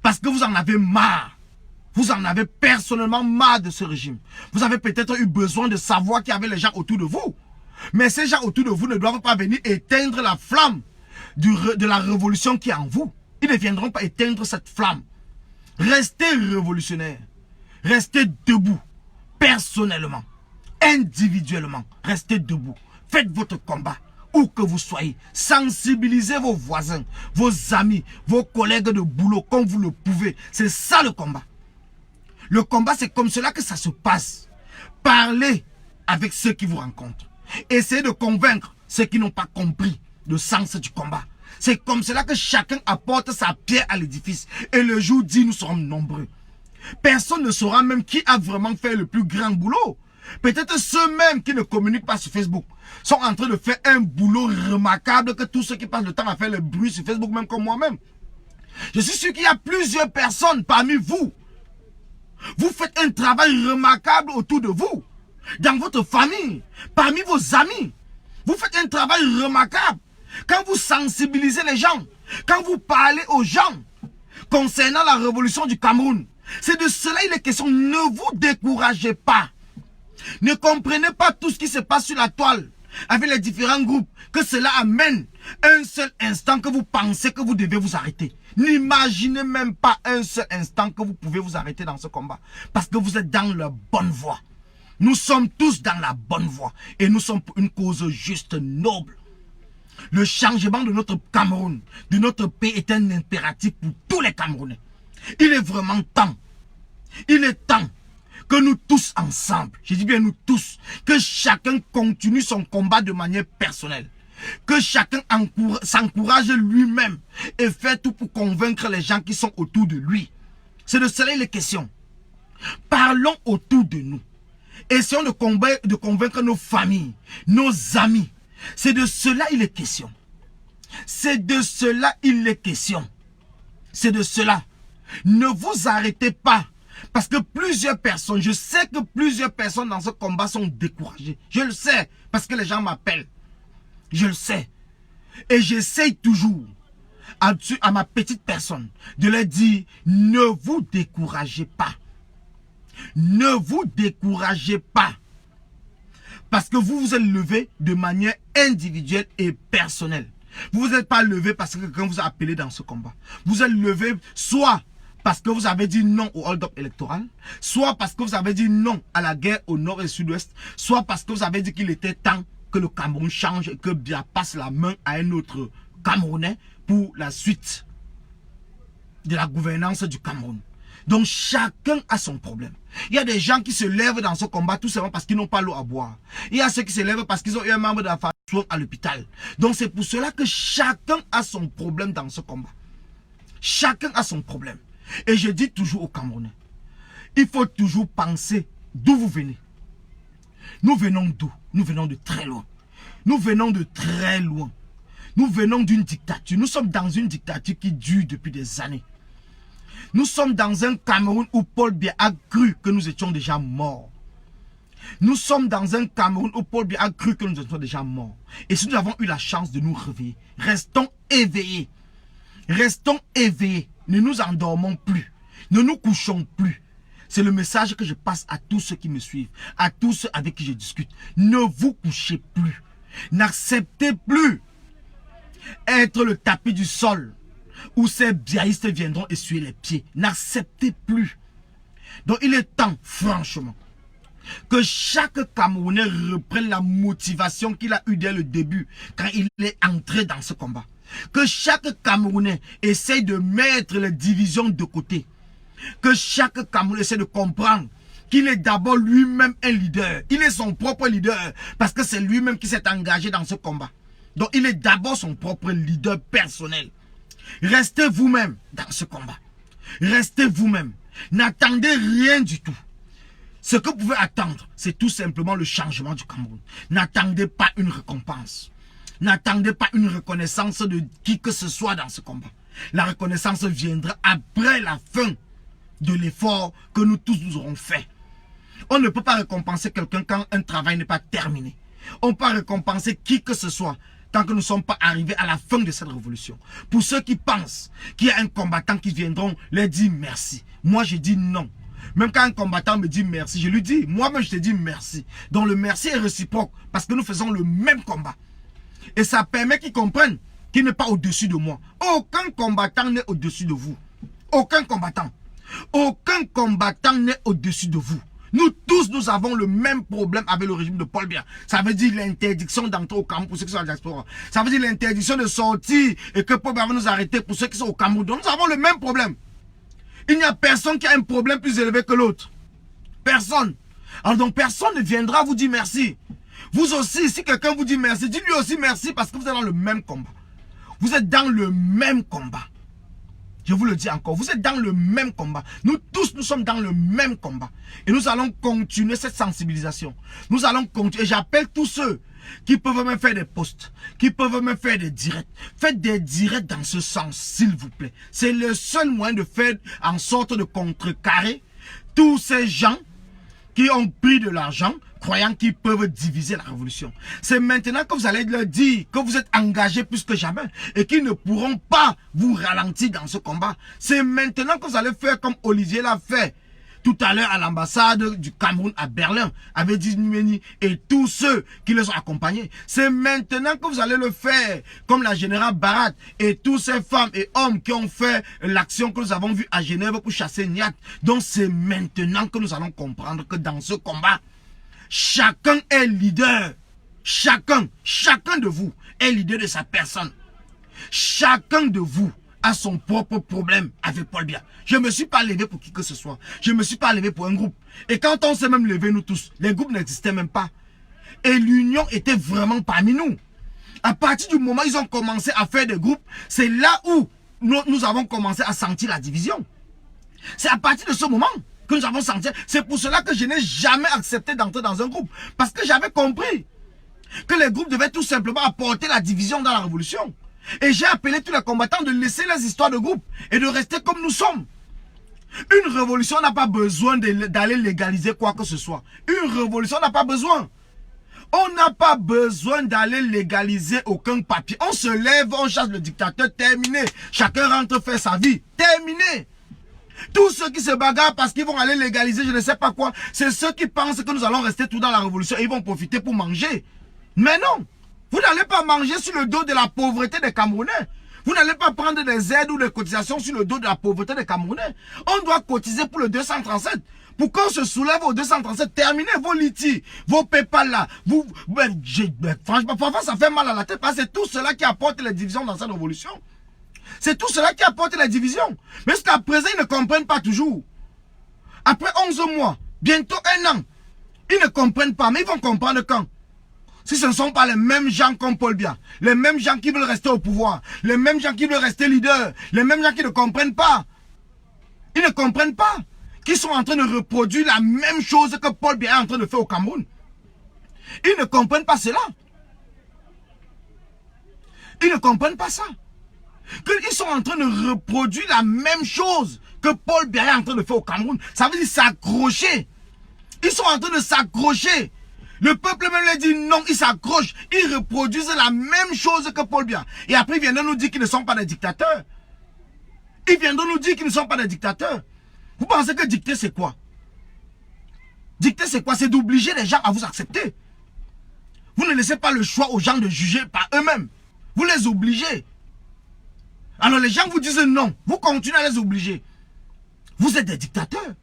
S1: Parce que vous en avez marre. Vous en avez personnellement marre de ce régime. Vous avez peut-être eu besoin de savoir qu'il y avait les gens autour de vous. Mais ces gens autour de vous ne doivent pas venir éteindre la flamme de la révolution qui est en vous. Ils ne viendront pas éteindre cette flamme. Restez révolutionnaire. Restez debout. Personnellement. Individuellement. Restez debout. Faites votre combat. Où que vous soyez. Sensibilisez vos voisins, vos amis, vos collègues de boulot comme vous le pouvez. C'est ça le combat. Le combat, c'est comme cela que ça se passe. Parlez avec ceux qui vous rencontrent. Essayez de convaincre ceux qui n'ont pas compris le sens du combat. C'est comme cela que chacun apporte sa pierre à l'édifice. Et le jour dit, nous serons nombreux. Personne ne saura même qui a vraiment fait le plus grand boulot. Peut-être ceux-mêmes qui ne communiquent pas sur Facebook sont en train de faire un boulot remarquable que tous ceux qui passent le temps à faire le bruit sur Facebook, même comme moi-même. Je suis sûr qu'il y a plusieurs personnes parmi vous. Vous faites un travail remarquable autour de vous, dans votre famille, parmi vos amis. Vous faites un travail remarquable. Quand vous sensibilisez les gens, quand vous parlez aux gens concernant la révolution du Cameroun, c'est de cela il est question. Ne vous découragez pas. Ne comprenez pas tout ce qui se passe sur la toile avec les différents groupes, que cela amène un seul instant que vous pensez que vous devez vous arrêter. N'imaginez même pas un seul instant que vous pouvez vous arrêter dans ce combat. Parce que vous êtes dans la bonne voie. Nous sommes tous dans la bonne voie. Et nous sommes pour une cause juste noble. Le changement de notre Cameroun, de notre pays est un impératif pour tous les Camerounais. Il est vraiment temps. Il est temps que nous tous ensemble, je dis bien nous tous, que chacun continue son combat de manière personnelle. Que chacun s'encourage lui-même et fait tout pour convaincre les gens qui sont autour de lui. C'est de cela il est question. Parlons autour de nous. Essayons de convaincre nos familles, nos amis. C'est de cela il est question. C'est de cela il est question. C'est de cela. Ne vous arrêtez pas. Parce que plusieurs personnes, je sais que plusieurs personnes dans ce combat sont découragées. Je le sais, parce que les gens m'appellent. Je le sais. Et j'essaye toujours, à ma petite personne, de leur dire, ne vous découragez pas. Ne vous découragez pas. Parce que vous vous êtes levé de manière individuelle et personnelle. Vous vous êtes pas levé parce que quelqu'un vous a appelé dans ce combat. Vous êtes levé soit parce que vous avez dit non au hold-up électoral, soit parce que vous avez dit non à la guerre au nord et sud-ouest, soit parce que vous avez dit qu'il était temps que le Cameroun change et que Biya passe la main à un autre Camerounais pour la suite de la gouvernance du Cameroun. Donc chacun a son problème. Il y a des gens qui se lèvent dans ce combat tout simplement parce qu'ils n'ont pas l'eau à boire. Il y a ceux qui se lèvent parce qu'ils ont eu un membre de la famille soins à l'hôpital. Donc c'est pour cela que chacun a son problème dans ce combat. Chacun a son problème. Et je dis toujours aux Camerounais, il faut toujours penser d'où vous venez. Nous venons d'où? Nous venons de très loin. Nous venons de très loin. Nous venons d'une dictature. Nous sommes dans une dictature qui dure depuis des années. Nous sommes dans un Cameroun où Paul Biya a cru que nous étions déjà morts. Nous sommes dans un Cameroun où Paul Biya a cru que nous étions déjà morts. Et si nous avons eu la chance de nous réveiller, restons éveillés. Restons éveillés. Ne nous endormons plus. Ne nous couchons plus. C'est le message que je passe à tous ceux qui me suivent, à tous ceux avec qui je discute. Ne vous couchez plus. N'acceptez plus être le tapis du sol où ces biaïstes viendront essuyer les pieds. N'acceptez plus. Donc il est temps, franchement, que chaque Camerounais reprenne la motivation qu'il a eue dès le début, quand il est entré dans ce combat. Que chaque Camerounais essaye de mettre les divisions de côté. Que chaque Camerounais essaie de comprendre qu'il est d'abord lui-même un leader. Il est son propre leader parce que c'est lui-même qui s'est engagé dans ce combat. Donc il est d'abord son propre leader personnel. Restez vous-même dans ce combat. Restez vous-même. N'attendez rien du tout. Ce que vous pouvez attendre, c'est tout simplement le changement du Cameroun. N'attendez pas une récompense. N'attendez pas une reconnaissance de qui que ce soit dans ce combat. La reconnaissance viendra après la fin de l'effort que nous tous nous aurons fait. On ne peut pas récompenser quelqu'un quand un travail n'est pas terminé. On peut récompenser qui que ce soit tant que nous ne sommes pas arrivés à la fin de cette révolution. Pour ceux qui pensent qu'il y a un combattant qui viendront leur dire merci, moi je dis non. Même quand un combattant me dit merci, je lui dis, moi-même je te dis merci. Donc le merci est réciproque parce que nous faisons le même combat. Et ça permet qu'ils comprennent qu'il n'est pas au-dessus de moi. Aucun combattant n'est au-dessus de vous. Aucun combattant. Aucun combattant n'est au-dessus de vous. Nous tous, nous avons le même problème avec le régime de Paul Biya. Ça veut dire l'interdiction d'entrer au Cameroun pour ceux qui sont à la diaspora. Ça veut dire l'interdiction de sortir et que Paul Biya va nous arrêter pour ceux qui sont au Cameroun. Donc nous avons le même problème. Il n'y a personne qui a un problème plus élevé que l'autre. Personne. Alors donc personne ne viendra vous dire merci. Vous aussi, si quelqu'un vous dit merci, dites-lui aussi merci parce que vous êtes dans le même combat. Vous êtes dans le même combat. Je vous le dis encore, vous êtes dans le même combat. Nous tous, nous sommes dans le même combat. Et nous allons continuer cette sensibilisation. Nous allons continuer. Et j'appelle tous ceux qui peuvent même faire des posts, qui peuvent même faire des directs. Faites des directs dans ce sens, s'il vous plaît. C'est le seul moyen de faire en sorte de contrecarrer tous ces gens qui ont pris de l'argent, croyant qu'ils peuvent diviser la révolution. C'est maintenant que vous allez leur dire que vous êtes engagés plus que jamais et qu'ils ne pourront pas vous ralentir dans ce combat. C'est maintenant que vous allez faire comme Olivier l'a fait tout à l'heure à l'ambassade du Cameroun à Berlin avec Dizimeni et tous ceux qui les ont accompagnés. C'est maintenant que vous allez le faire comme la générale Barat et tous ces femmes et hommes qui ont fait l'action que nous avons vue à Genève pour chasser Niat. Donc c'est maintenant que nous allons comprendre que dans ce combat, chacun est leader. Chacun de vous est leader de sa personne. Chacun de vous a son propre problème avec Paul Biya. Je ne me suis pas levé pour qui que ce soit. Je ne me suis pas levé pour un groupe. Et quand on s'est même levé, nous tous, les groupes n'existaient même pas. Et l'union était vraiment parmi nous. À partir du moment où ils ont commencé à faire des groupes, c'est là où nous avons commencé à sentir la division. C'est à partir de ce moment que nous avons senti. C'est pour cela que je n'ai jamais accepté d'entrer dans un groupe. Parce que j'avais compris que les groupes devaient tout simplement apporter la division dans la révolution. Et j'ai appelé tous les combattants de laisser les histoires de groupe et de rester comme nous sommes. Une révolution n'a pas besoin d'aller légaliser quoi que ce soit. Une révolution n'a pas besoin. On n'a pas besoin d'aller légaliser aucun papier. On se lève, on chasse le dictateur, terminé. Chacun rentre faire sa vie, terminé. Tous ceux qui se bagarrent parce qu'ils vont aller légaliser je ne sais pas quoi, c'est ceux qui pensent que nous allons rester tout dans la révolution et ils vont profiter pour manger. Mais non, vous n'allez pas manger sur le dos de la pauvreté des Camerounais. Vous n'allez pas prendre des aides ou des cotisations sur le dos de la pauvreté des Camerounais. On doit cotiser pour le 237. Pour qu'on se soulève au 237, terminez vos litiges, vos PayPal là. Franchement, parfois ça fait mal à la tête parce que c'est tout cela qui apporte les divisions dans cette révolution. C'est tout cela qui apporte la division. Mais jusqu'à présent, ils ne comprennent pas toujours. Après 11 mois, bientôt 1 an, ils ne comprennent pas. Mais ils vont comprendre quand? si ce ne sont pas les mêmes gens comme Paul Biya, les mêmes gens qui veulent rester au pouvoir, les mêmes gens qui veulent rester leaders, les mêmes gens qui ne comprennent pas, ils ne comprennent pas, qui sont en train de reproduire la même chose que Paul Biya est en train de faire au Cameroun. Ils ne comprennent pas cela. Ils ne comprennent pas ça. Qu'ils sont en train de reproduire la même chose que Paul Biya est en train de faire au Cameroun. Ça veut dire s'accrocher. Ils sont en train de s'accrocher. Le peuple même leur dit non, ils s'accrochent. Ils reproduisent la même chose que Paul Biya. Et après, ils viennent nous dire qu'ils ne sont pas des dictateurs. Ils viennent nous dire qu'ils ne sont pas des dictateurs. Vous pensez que dicter, c'est quoi? Dicter, c'est quoi? C'est d'obliger les gens à vous accepter. Vous ne laissez pas le choix aux gens de juger par eux-mêmes. Vous les obligez. Alors les gens vous disent non. Vous continuez à les obliger. Vous êtes des dictateurs.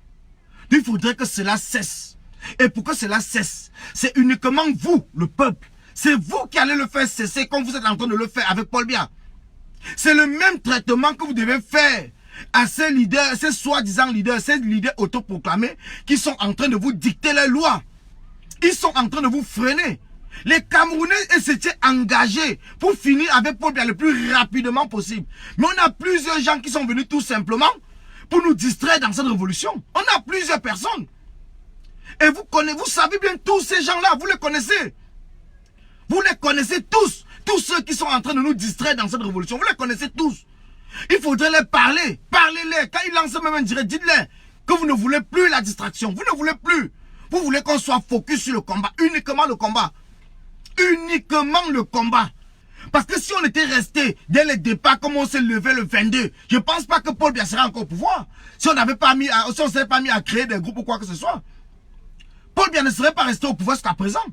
S1: Il faudrait que cela cesse. Et pour que cela cesse, c'est uniquement vous, le peuple. C'est vous qui allez le faire cesser comme vous êtes en train de le faire avec Paul Biya. C'est le même traitement que vous devez faire à ces leaders, ces soi-disant leaders, ces leaders autoproclamés qui sont en train de vous dicter les lois. Ils sont en train de vous freiner. Les Camerounais s'étaient engagés pour finir avec Paul Biya le plus rapidement possible. Mais on a plusieurs gens qui sont venus tout simplement pour nous distraire dans cette révolution. On a plusieurs personnes. Et vous savez bien tous ces gens-là, vous les connaissez. Vous les connaissez tous. Tous ceux qui sont en train de nous distraire dans cette révolution, vous les connaissez tous. Il faudrait les parler. Parlez-les. Quand ils lancent même un direct, dites-les que vous ne voulez plus la distraction. Vous ne voulez plus. Vous voulez qu'on soit focus sur le combat. Uniquement le combat. Uniquement le combat. Parce que si on était resté dès le départ comme on s'est levé le 22, je ne pense pas que Paul Biya serait encore au pouvoir. Si on n'avait pas mis à, si on s'était pas mis à créer des groupes ou quoi que ce soit. Paul Biya ne serait pas resté au pouvoir jusqu'à présent.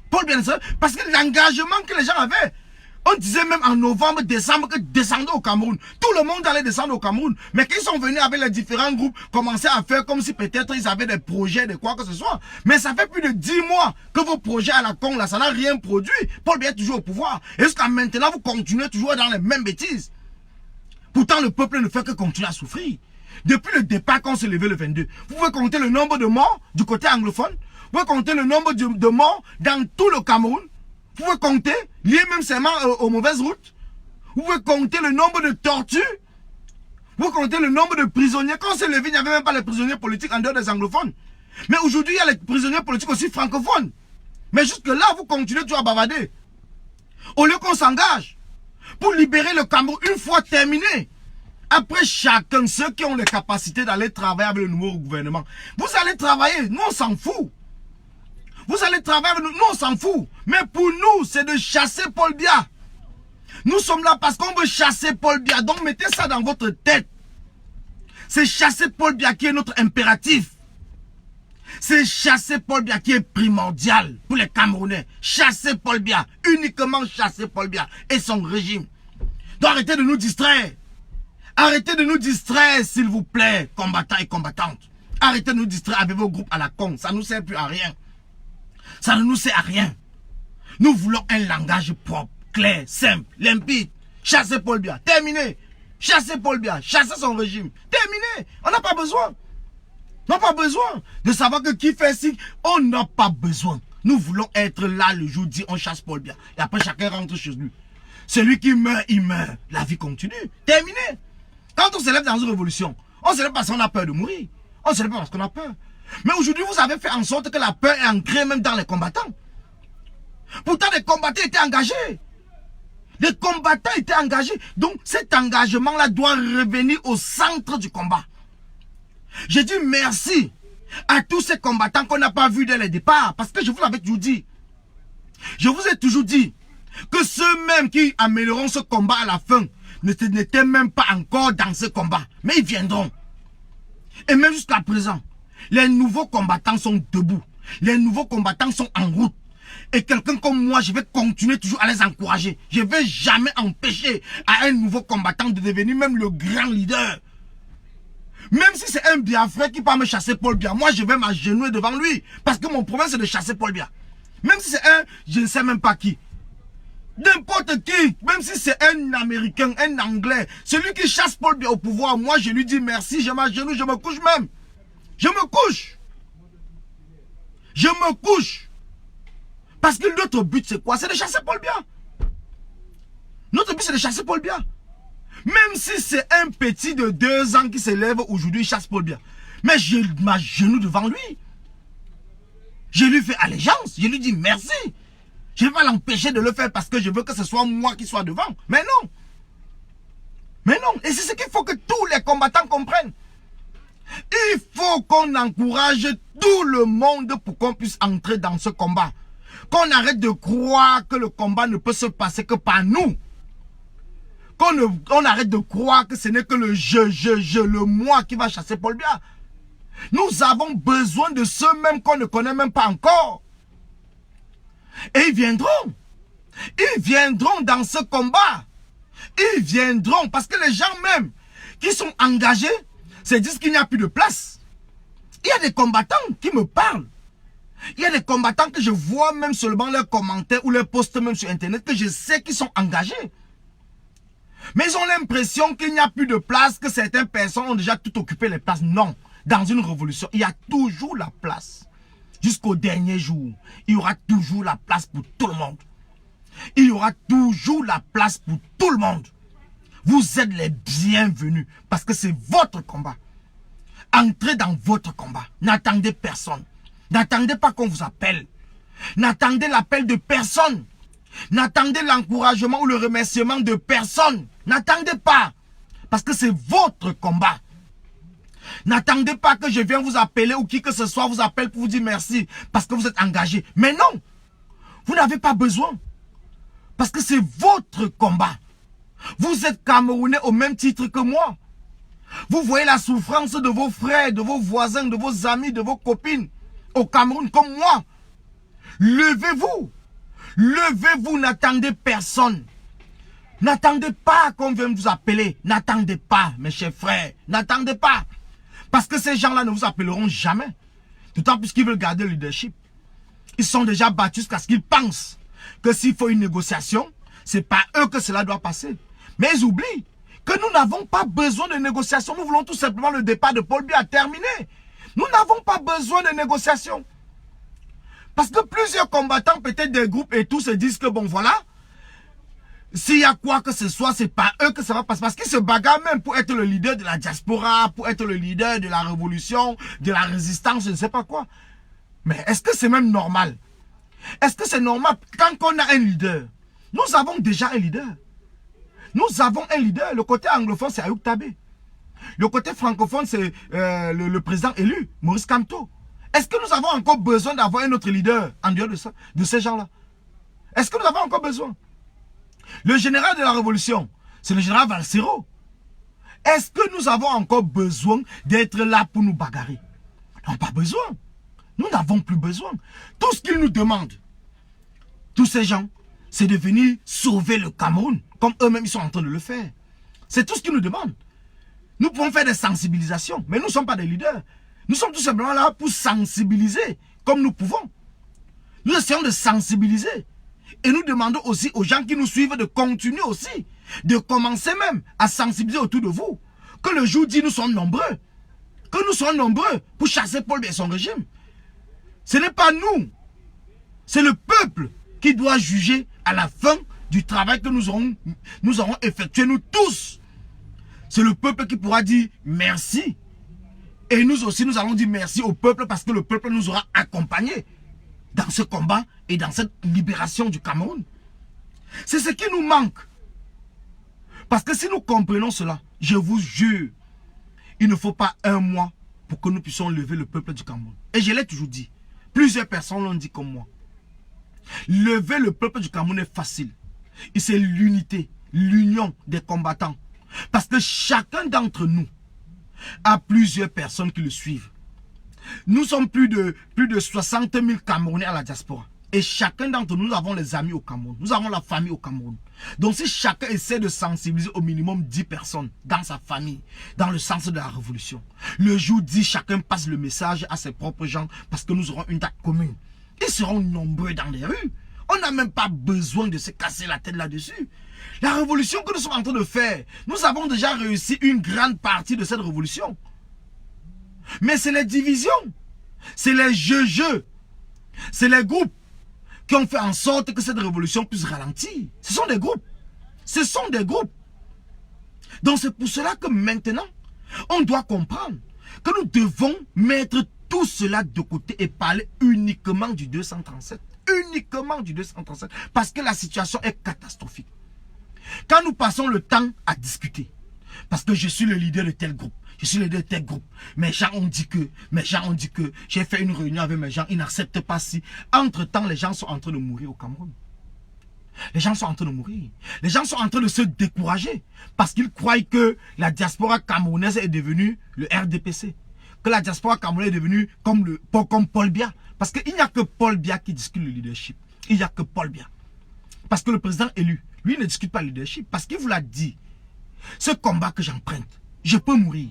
S1: Paul Biya ne serait... Parce que l'engagement que les gens avaient, on disait même en novembre, décembre, que descendait au Cameroun. Tout le monde allait descendre au Cameroun. Mais qu'ils sont venus avec les différents groupes, commencer à faire comme si peut-être ils avaient des projets, de quoi que ce soit. Mais ça fait plus de 10 mois que vos projets à la con, là, ça n'a rien produit. Paul Biya est toujours au pouvoir. Et jusqu'à maintenant, vous continuez toujours dans les mêmes bêtises. Pourtant, le peuple ne fait que continuer à souffrir. Depuis le départ, quand on s'est levé le 22, vous pouvez compter le nombre de morts du côté anglophone. Vous pouvez compter le nombre de morts dans tout le Cameroun. Vous pouvez compter, lié même seulement aux mauvaises routes. Vous pouvez compter le nombre de tortures. Vous pouvez compter le nombre de prisonniers. Quand on s'est levé, il n'y avait même pas les prisonniers politiques en dehors des anglophones. Mais aujourd'hui, il y a les prisonniers politiques aussi francophones. Mais jusque-là, vous continuez toujours à bavarder. Au lieu qu'on s'engage pour libérer le Cameroun une fois terminé. Après chacun, ceux qui ont les capacités d'aller travailler avec le nouveau gouvernement, vous allez travailler, nous on s'en fout. Vous allez travailler avec nous, nous on s'en fout. Mais pour nous, c'est de chasser Paul Biya. Nous sommes là parce qu'on veut chasser Paul Biya. Donc mettez ça dans votre tête. C'est chasser Paul Biya qui est notre impératif. C'est chasser Paul Biya qui est primordial pour les Camerounais. Chasser Paul Biya, uniquement chasser Paul Biya et son régime. Donc arrêtez de nous distraire. Arrêtez de nous distraire, s'il vous plaît, combattants et combattantes. Arrêtez de nous distraire avec vos groupes à la con. Ça ne nous sert plus à rien. Ça ne nous sert à rien. Nous voulons un langage propre, clair, simple, limpide. Chasser Paul Biya. Terminé. Chasser Paul Biya. Chasser son régime. Terminé. On n'a pas besoin. On n'a pas besoin de savoir que qui fait ci. On n'a pas besoin. Nous voulons être là le jour dit on chasse Paul Biya. Et après chacun rentre chez lui. Celui qui meurt, il meurt. La vie continue. Terminé. Quand on se lève dans une révolution, on se lève parce qu'on a peur de mourir. On se lève parce qu'on a peur. Mais aujourd'hui, vous avez fait en sorte que la peur est ancrée même dans les combattants. Pourtant, les combattants étaient engagés. Les combattants étaient engagés. Donc, cet engagement-là doit revenir au centre du combat. J'ai dit merci à tous ces combattants qu'on n'a pas vus dès le départ. Parce que je vous l'avais toujours dit. Je vous ai toujours dit que ceux-mêmes qui amèneront ce combat à la fin n'étaient même pas encore dans ce combat. Mais ils viendront. Et même jusqu'à présent, les nouveaux combattants sont debout. Les nouveaux combattants sont en route. Et quelqu'un comme moi, je vais continuer toujours à les encourager. Je ne vais jamais empêcher à un nouveau combattant de devenir même le grand leader. Même si c'est un Biafrais qui peut me chasser Paul Biya, moi je vais m'agenouiller devant lui. Parce que mon problème c'est de chasser Paul Biya. Même si c'est un, je ne sais même pas qui. N'importe qui, même si c'est un Américain, un Anglais, celui qui chasse Paul Biya au pouvoir, moi je lui dis merci, je m'agenouille, je me couche même. Je me couche. Je me couche. Parce que notre but, c'est quoi? C'est de chasser Paul Biya. Notre but, c'est de chasser Paul Biya. Même si c'est un petit de 2 ans qui se lève aujourd'hui, il chasse Paul Biya. Mais je m'agenouille devant lui. Je lui fais allégeance. Je lui dis merci. Je ne vais pas l'empêcher de le faire parce que je veux que ce soit moi qui soit devant. Mais non. Mais non. Et c'est ce qu'il faut que tous les combattants comprennent. Il faut qu'on encourage tout le monde pour qu'on puisse entrer dans ce combat. Qu'on arrête de croire que le combat ne peut se passer que par nous. Qu'on arrête de croire que ce n'est que le le moi qui va chasser Paul Biya. Nous avons besoin de ceux même qu'on ne connaît même pas encore. Et ils viendront. Ils viendront dans ce combat. Ils viendront parce que les gens même qui sont engagés se disent qu'il n'y a plus de place. Il y a des combattants qui me parlent. Il y a des combattants que je vois même seulement leurs commentaires ou leurs posts même sur internet que je sais qu'ils sont engagés. Mais ils ont l'impression qu'il n'y a plus de place, que certaines personnes ont déjà tout occupé les places. Non, dans une révolution, il y a toujours la place. Jusqu'au dernier jour, il y aura toujours la place pour tout le monde. Il y aura toujours la place pour tout le monde. Vous êtes les bienvenus parce que c'est votre combat. Entrez dans votre combat. N'attendez personne. N'attendez pas qu'on vous appelle. N'attendez l'appel de personne. N'attendez l'encouragement ou le remerciement de personne. N'attendez pas. Parce que c'est votre combat. N'attendez pas que je vienne vous appeler ou qui que ce soit vous appelle pour vous dire merci. Parce que vous êtes engagé. Mais non. Vous n'avez pas besoin. Parce que c'est votre combat. Vous êtes Camerounais au même titre que moi. Vous voyez la souffrance de vos frères, de vos voisins, de vos amis, de vos copines au Cameroun comme moi. Levez-vous. Levez-vous, n'attendez personne. N'attendez pas qu'on vienne vous appeler. N'attendez pas, mes chers frères. N'attendez pas. Parce que ces gens-là ne vous appelleront jamais. D'autant plus qu'ils veulent garder le leadership. Ils sont déjà battus jusqu'à ce qu'ils pensent que s'il faut une négociation, c'est pas eux que cela doit passer. Mais ils oublient que nous n'avons pas besoin de négociation. Nous voulons tout simplement le départ de Paul Biya terminé. Nous n'avons pas besoin de négociation. Parce que plusieurs combattants, peut-être des groupes et tout, se disent que bon voilà, s'il y a quoi que ce soit, c'est pas eux que ça va passer. Parce qu'ils se bagarrent même pour être le leader de la diaspora, pour être le leader de la révolution, de la résistance, je ne sais pas quoi. Mais est-ce que c'est même normal? Est-ce que c'est normal quand on a un leader? Nous avons déjà un leader. Nous avons un leader. Le côté anglophone, c'est Ayoub Tabé. Le côté francophone, c'est le président élu, Maurice Kamto. Est-ce que nous avons encore besoin d'avoir un autre leader en dehors de ça, de ces gens-là? Est-ce que nous avons encore besoin? Le général de la révolution, c'est le général Valsero. Est-ce que nous avons encore besoin d'être là pour nous bagarrer? Non, pas besoin. Nous n'avons plus besoin. Tout ce qu'ils nous demandent, tous ces gens, c'est de venir sauver le Cameroun, comme eux-mêmes ils sont en train de le faire. C'est tout ce qu'ils nous demandent. Nous pouvons faire des sensibilisations, mais nous ne sommes pas des leaders. Nous sommes tout simplement là pour sensibiliser, comme nous pouvons. Nous essayons de sensibiliser. Et nous demandons aussi aux gens qui nous suivent de continuer aussi, de commencer même à sensibiliser autour de vous. Que le jour dit nous sommes nombreux. Que nous soyons nombreux pour chasser Paul Biya et son régime. Ce n'est pas nous. C'est le peuple qui doit juger à la fin du travail que nous aurons effectué nous tous. C'est le peuple qui pourra dire merci. Et nous aussi, nous allons dire merci au peuple parce que le peuple nous aura accompagnés dans ce combat et dans cette libération du Cameroun. C'est ce qui nous manque. Parce que si nous comprenons cela, je vous jure, il ne faut pas un mois pour que nous puissions lever le peuple du Cameroun. Et je l'ai toujours dit. Plusieurs personnes l'ont dit comme moi. Lever le peuple du Cameroun est facile. Et c'est l'unité, l'union des combattants. Parce que chacun d'entre nous a plusieurs personnes qui le suivent. Nous sommes plus de 60 000 Camerounais à la diaspora. Et chacun d'entre nous, nous avons les amis au Cameroun. Nous avons la famille au Cameroun. Donc si chacun essaie de sensibiliser au minimum 10 personnes dans sa famille, dans le sens de la révolution, le jour dit, chacun passe le message à ses propres gens parce que nous aurons une date commune. Ils seront nombreux dans les rues. On n'a même pas besoin de se casser la tête là-dessus. La révolution que nous sommes en train de faire, nous avons déjà réussi une grande partie de cette révolution. Mais c'est les divisions, c'est les jeux, c'est les groupes qui ont fait en sorte que cette révolution puisse ralentir. Ce sont des groupes. Ce sont des groupes. Donc c'est pour cela que maintenant, on doit comprendre que nous devons mettre tout cela de côté et parler uniquement du 237. Uniquement du 237. Parce que la situation est catastrophique. Quand nous passons le temps à discuter, parce que je suis le leader de tel groupe, je suis le leader de tel groupe, mes gens ont dit que, j'ai fait une réunion avec mes gens, ils n'acceptent pas si. Entre-temps, les gens sont en train de mourir au Cameroun. Les gens sont en train de mourir. Les gens sont en train de se décourager parce qu'ils croient que la diaspora camerounaise est devenue le RDPC. Que la diaspora camerounaise est devenue comme Paul Biya. Parce qu'il n'y a que Paul Biya qui discute le leadership. Il n'y a que Paul Biya. Parce que le président élu, lui ne discute pas le leadership. Parce qu'il vous l'a dit. Ce combat que j'emprunte, je peux mourir.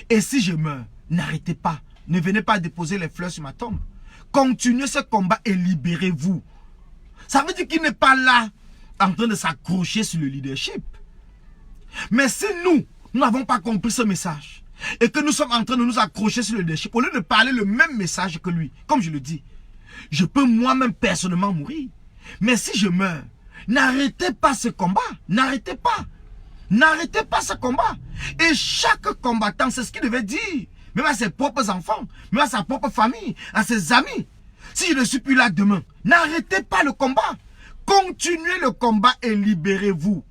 S1: Et si je meurs, n'arrêtez pas. Ne venez pas déposer les fleurs sur ma tombe. Continuez ce combat et libérez-vous. Ça veut dire qu'il n'est pas là en train de s'accrocher sur le leadership. Mais si nous n'avons pas compris ce message et que nous sommes en train de nous accrocher sur le leadership, au lieu de parler le même message que lui, comme je le dis, je peux moi-même personnellement mourir. Mais si je meurs, n'arrêtez pas ce combat. N'arrêtez pas. N'arrêtez pas ce combat. Et chaque combattant, c'est ce qu'il devait dire. Même à ses propres enfants, même à sa propre famille, à ses amis. Si je ne suis plus là demain, n'arrêtez pas le combat. Continuez le combat et libérez-vous.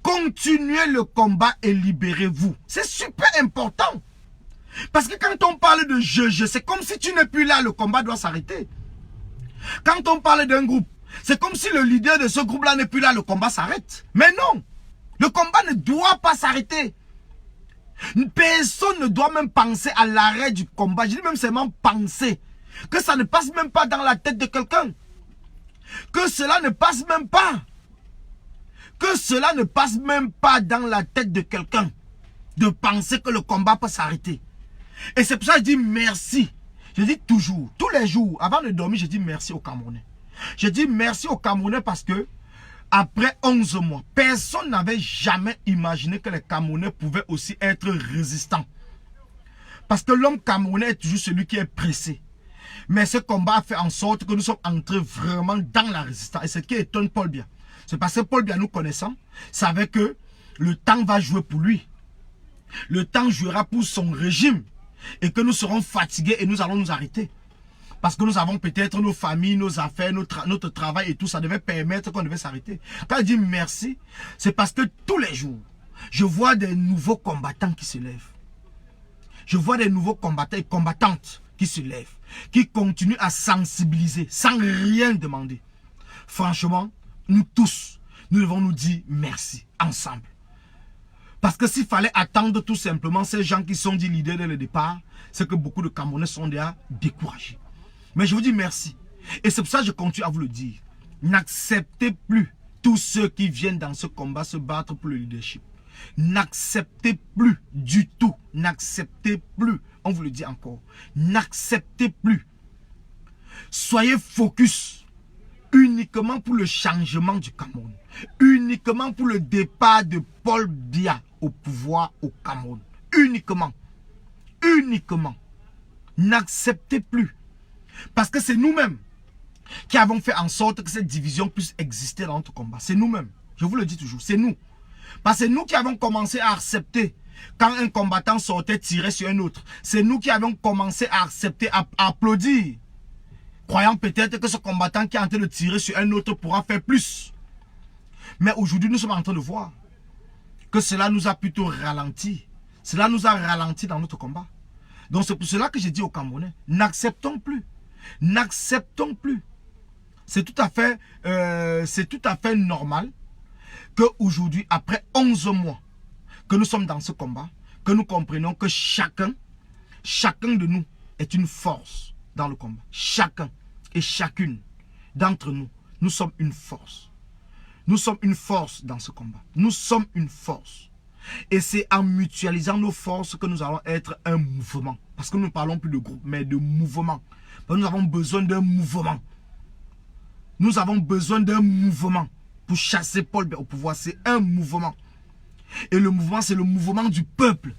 S1: Continuez le combat et libérez-vous. C'est super important. Parce que quand on parle de je, c'est comme si tu n'es plus là, le combat doit s'arrêter. Quand on parle d'un groupe, c'est comme si le leader de ce groupe-là n'est plus là, le combat s'arrête. Mais non, le combat ne doit pas s'arrêter. Personne ne doit même penser à l'arrêt du combat. Je dis même seulement penser. Que ça ne passe même pas dans la tête de quelqu'un. Que cela ne passe même pas. Que cela ne passe même pas dans la tête de quelqu'un. De penser que le combat peut s'arrêter. Et c'est pour ça que je dis merci. Je dis toujours, tous les jours, avant de dormir, je dis merci aux Camerounais. Je dis merci aux Camerounais parce que après 11 mois, personne n'avait jamais imaginé que les Camerounais pouvaient aussi être résistants. Parce que l'homme camerounais est toujours celui qui est pressé. Mais ce combat a fait en sorte que nous sommes entrés vraiment dans la résistance. Et ce qui étonne Paul Biya, c'est parce que Paul Biya, nous connaissant, savait que le temps va jouer pour lui. Le temps jouera pour son régime. Et que nous serons fatigués et nous allons nous arrêter. Parce que nous avons peut-être nos familles, nos affaires, notre travail et tout. Ça devait permettre qu'on devait s'arrêter. Quand je dis merci, c'est parce que tous les jours, je vois des nouveaux combattants qui se lèvent. Je vois des nouveaux combattants et combattantes qui se lèvent. Qui continuent à sensibiliser sans rien demander. Franchement, nous tous, nous devons nous dire merci ensemble. Parce que s'il fallait attendre tout simplement ces gens qui sont dit leaders dès le départ, c'est que beaucoup de Camerounais sont déjà découragés. Mais je vous dis merci. Et c'est pour ça que je continue à vous le dire. N'acceptez plus tous ceux qui viennent dans ce combat se battre pour le leadership. N'acceptez plus du tout. N'acceptez plus. On vous le dit encore. N'acceptez plus. Soyez focus uniquement pour le changement du Cameroun. Uniquement pour le départ de Paul Biya au pouvoir au Cameroun. Uniquement. Uniquement. N'acceptez plus. Parce que c'est nous-mêmes qui avons fait en sorte que cette division puisse exister dans notre combat. C'est nous-mêmes. Je vous le dis toujours. C'est nous. Parce que c'est nous qui avons commencé à accepter quand un combattant sortait tirer sur un autre. C'est nous qui avons commencé à accepter, à applaudir. Croyant peut-être que ce combattant qui est en train de tirer sur un autre pourra faire plus. Mais aujourd'hui, nous sommes en train de voir que cela nous a plutôt ralenti. Cela nous a ralenti dans notre combat. Donc c'est pour cela que j'ai dit aux Camerounais, n'acceptons plus. N'acceptons plus. C'est tout à fait normal qu'aujourd'hui, après 11 mois que nous sommes dans ce combat, que nous comprenons que chacun de nous est une force dans le combat. Chacun et chacune d'entre nous, nous sommes une force. Nous sommes une force dans ce combat. Nous sommes une force. Et c'est en mutualisant nos forces que nous allons être un mouvement. Parce que nous ne parlons plus de groupe, mais de mouvement. Parce que nous avons besoin d'un mouvement. Nous avons besoin d'un mouvement pour chasser Paul Biya au pouvoir. C'est un mouvement. Et le mouvement, c'est le mouvement du peuple.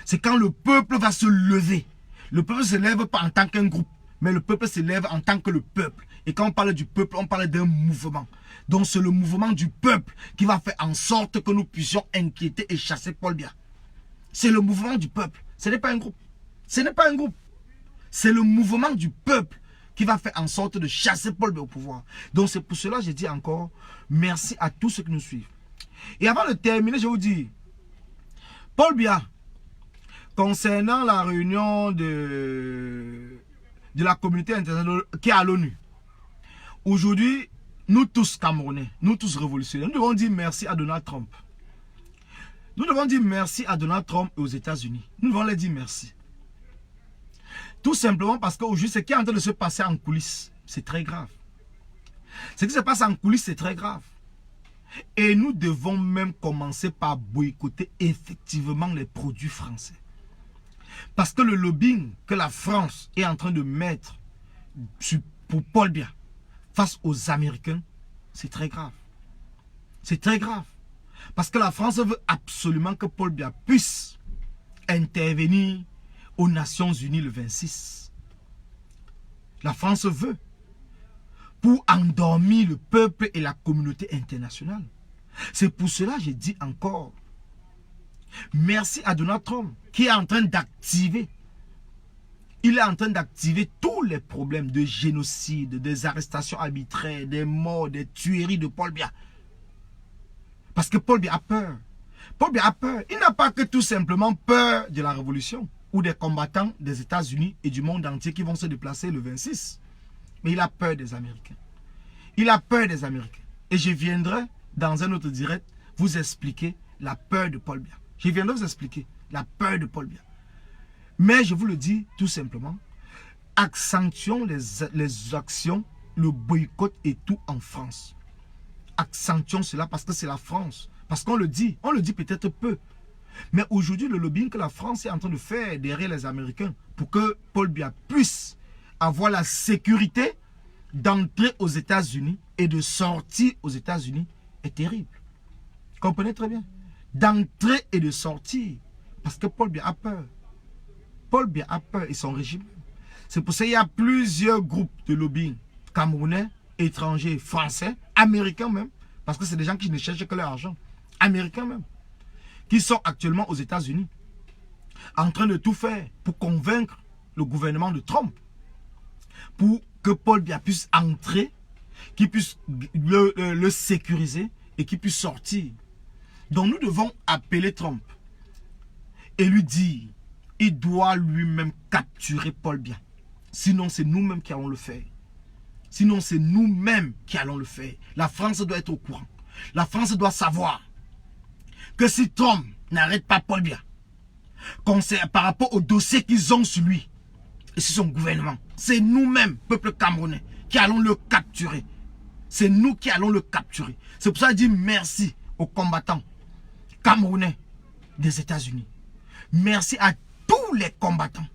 S1: C'est quand le peuple va se lever. Le peuple ne se lève pas en tant qu'un groupe, mais le peuple s'élève en tant que le peuple. Et quand on parle du peuple, on parle d'un mouvement. Donc c'est le mouvement du peuple qui va faire en sorte que nous puissions inquiéter et chasser Paul Biya. C'est le mouvement du peuple. Ce n'est pas un groupe. Ce n'est pas un groupe. C'est le mouvement du peuple qui va faire en sorte de chasser Paul Biya au pouvoir. Donc c'est pour cela que je dis encore merci à tous ceux qui nous suivent. Et avant de terminer, je vous dis, Paul Biya, concernant la réunion de la communauté internationale qui est à l'ONU, aujourd'hui, nous tous Camerounais, nous tous révolutionnaires, nous devons dire merci à Donald Trump. Nous devons dire merci à Donald Trump et aux États-Unis. Nous devons leur dire merci. Tout simplement parce qu'aujourd'hui, ce qui est en train de se passer en coulisses, c'est très grave. Ce qui se passe en coulisses, c'est très grave. Et nous devons même commencer par boycotter effectivement les produits français. Parce que le lobbying que la France est en train de mettre pour Paul Biya face aux Américains, c'est très grave. C'est très grave. Parce que la France veut absolument que Paul Biya puisse intervenir aux Nations Unies le 26. La France veut. Pour endormir le peuple et la communauté internationale. C'est pour cela que je dis encore merci à Donald Trump qui est en train d'activer. Il est en train d'activer tous les problèmes de génocide, des arrestations arbitraires, des morts, des tueries de Paul Biya. Parce que Paul Biya a peur. Paul Biya a peur. Il n'a pas que tout simplement peur de la révolution ou des combattants des États-Unis et du monde entier qui vont se déplacer le 26. Mais il a peur des Américains. Il a peur des Américains. Et je viendrai dans un autre direct vous expliquer la peur de Paul Biya. Je viendrai vous expliquer la peur de Paul Biya. Mais je vous le dis tout simplement, accentuons les actions, le boycott et tout en France. Accentuons cela parce que c'est la France. Parce qu'on le dit peut-être peu. Mais aujourd'hui, le lobbying que la France est en train de faire derrière les Américains pour que Paul Biya puisse avoir la sécurité d'entrer aux États-Unis et de sortir aux États-Unis est terrible. Comprenez très bien. D'entrer et de sortir. Parce que Paul Biya a peur. Paul Biya a peur et son régime. C'est pour ça qu'il y a plusieurs groupes de lobbying camerounais, étrangers, français, américains même. Parce que c'est des gens qui ne cherchent que leur argent. Américains même. Qui sont actuellement aux États-Unis. En train de tout faire pour convaincre le gouvernement de Trump. Pour que Paul Biya puisse entrer, qu'il puisse le sécuriser et qu'il puisse sortir. Donc nous devons appeler Trump et lui dire, il doit lui-même capturer Paul Biya. Sinon c'est nous-mêmes qui allons le faire. Sinon c'est nous-mêmes qui allons le faire. La France doit être au courant. La France doit savoir que si Trump n'arrête pas Paul Biya, par rapport au dossier qu'ils ont sur lui, et sur son gouvernement, c'est nous-mêmes, peuple camerounais, qui allons le capturer. C'est nous qui allons le capturer. C'est pour ça que je dis merci aux combattants camerounais des États-Unis. Merci à tous les combattants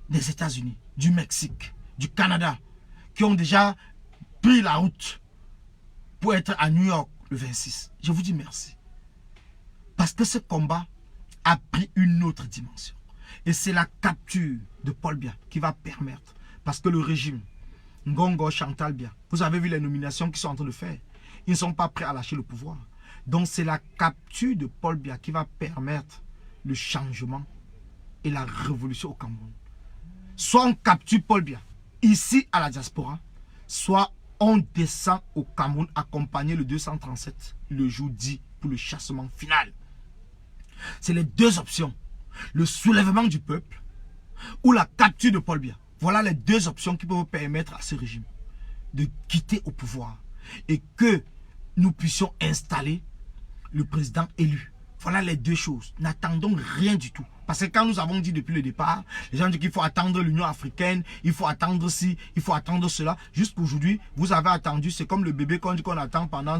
S1: des États-Unis, du Mexique, du Canada, qui ont déjà pris la route pour être à New York le 26. Je vous dis merci. Parce que ce combat a pris une autre dimension. Et c'est la capture de Paul Biya qui va permettre. Parce que le régime, Ngongo, Chantal Biya, vous avez vu les nominations qu'ils sont en train de faire. Ils ne sont pas prêts à lâcher le pouvoir. Donc c'est la capture de Paul Biya qui va permettre le changement et la révolution au Cameroun. Soit on capture Paul Biya ici à la diaspora, soit on descend au Cameroun accompagner le 237 le jour dit pour le chassement final. C'est les deux options. Le soulèvement du peuple ou la capture de Paul Biya. Voilà les deux options qui peuvent permettre à ce régime de quitter au pouvoir et que nous puissions installer le président élu. Voilà les deux choses. N'attendons rien du tout. Parce que quand nous avons dit depuis le départ, les gens disent qu'il faut attendre l'Union africaine, il faut attendre ci, il faut attendre cela. Jusqu'aujourd'hui, vous avez attendu, c'est comme le bébé qu'on dit qu'on attend pendant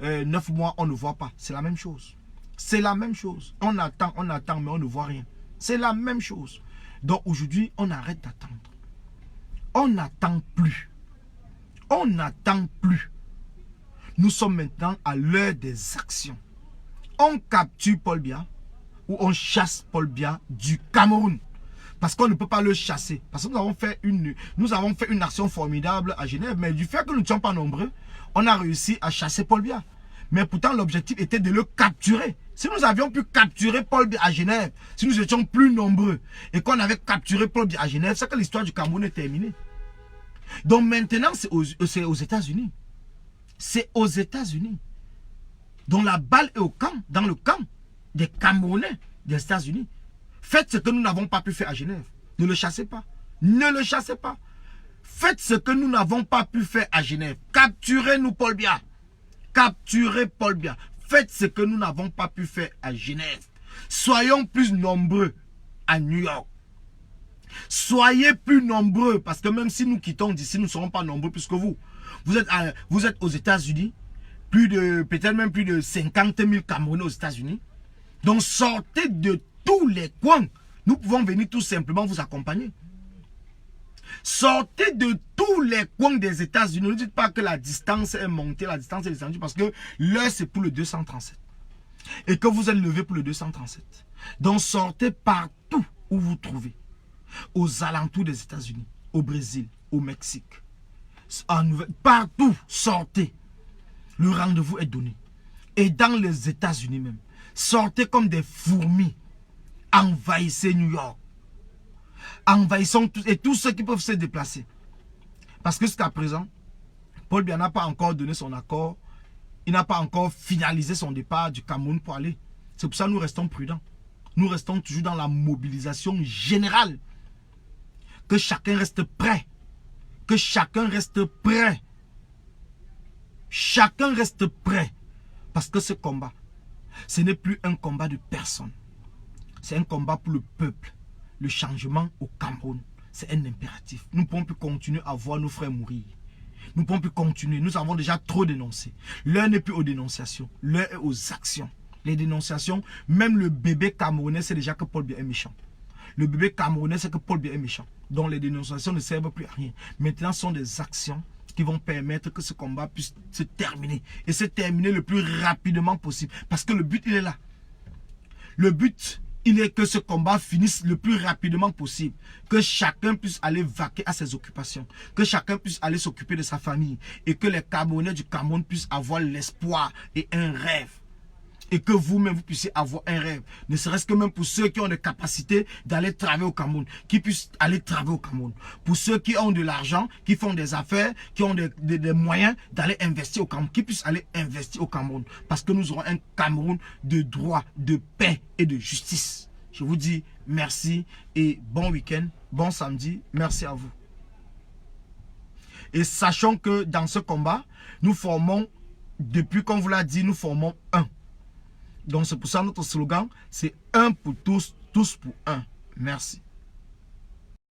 S1: 9 mois, on ne voit pas. C'est la même chose. C'est la même chose. On attend, mais on ne voit rien. C'est la même chose. Donc aujourd'hui, on arrête d'attendre. On n'attend plus. On n'attend plus. Nous sommes maintenant à l'heure des actions. On capture Paul Biya ou on chasse Paul Biya du Cameroun. Parce qu'on ne peut pas le chasser. Parce que nous avons fait une action formidable à Genève. Mais du fait que nous ne sommes pas nombreux, on a réussi à chasser Paul Biya. Mais pourtant, l'objectif était de le capturer. Si nous avions pu capturer Paul Biya à Genève, si nous étions plus nombreux et qu'on avait capturé Paul Biya à Genève, c'est que l'histoire du Cameroun est terminée. Donc maintenant, c'est aux États-Unis. C'est aux États-Unis. Donc la balle est dans le camp des Camerounais des États-Unis. Faites ce que nous n'avons pas pu faire à Genève. Ne le chassez pas. Ne le chassez pas. Faites ce que nous n'avons pas pu faire à Genève. Capturez-nous Paul Biya. Capturez Paul Biya. Faites ce que nous n'avons pas pu faire à Genève. Soyons plus nombreux à New York. Soyez plus nombreux, parce que même si nous quittons d'ici, nous ne serons pas nombreux plus que vous. Vous êtes aux États-Unis, peut-être même plus de 50 000 Camerounais aux États-Unis. Donc sortez de tous les coins. Nous pouvons venir tout simplement vous accompagner. Sortez de tous les coins des États-Unis. Ne dites pas que la distance est montée, la distance est descendue, parce que l'heure c'est pour le 237. Et que vous êtes levé pour le 237. Donc sortez partout où vous trouvez. Aux alentours des États-Unis, au Brésil, au Mexique, partout, sortez. Le rendez-vous est donné. Et dans les États-Unis même, sortez comme des fourmis. Envahissez New York. Envahissons tous, et tous ceux qui peuvent se déplacer. Parce que jusqu'à présent, Paul Biya n'a pas encore donné son accord. Il n'a pas encore finalisé son départ du Cameroun pour aller. C'est pour ça que nous restons prudents. Nous restons toujours dans la mobilisation générale. Que chacun reste prêt. Que chacun reste prêt. Chacun reste prêt. Parce que ce combat, ce n'est plus un combat de personne. C'est un combat pour le peuple. Le changement au Cameroun, c'est un impératif. Nous ne pouvons plus continuer à voir nos frères mourir. Nous ne pouvons plus continuer. Nous avons déjà trop dénoncé. L'heure n'est plus aux dénonciations. L'heure est aux actions. Les dénonciations, même le bébé camerounais sait déjà que Paul Biya est méchant. Le bébé camerounais sait que Paul Biya est méchant. Donc les dénonciations ne servent plus à rien. Maintenant, ce sont des actions qui vont permettre que ce combat puisse se terminer. Et se terminer le plus rapidement possible. Parce que le but, il est là. Le but, il est que ce combat finisse le plus rapidement possible. Que chacun puisse aller vaquer à ses occupations. Que chacun puisse aller s'occuper de sa famille. Et que les Camerounais du Cameroun puissent avoir l'espoir et un rêve. Et que vous-même, vous puissiez avoir un rêve. Ne serait-ce que même pour ceux qui ont des capacités d'aller travailler au Cameroun. Qui puissent aller travailler au Cameroun. Pour ceux qui ont de l'argent, qui font des affaires, qui ont des moyens d'aller investir au Cameroun. Qui puissent aller investir au Cameroun. Parce que nous aurons un Cameroun de droit, de paix et de justice. Je vous dis merci et bon week-end, bon samedi. Merci à vous. Et sachons que dans ce combat, nous formons, depuis qu'on vous l'a dit, nous formons un. Donc c'est pour ça notre slogan, c'est un pour tous, tous pour un. Merci.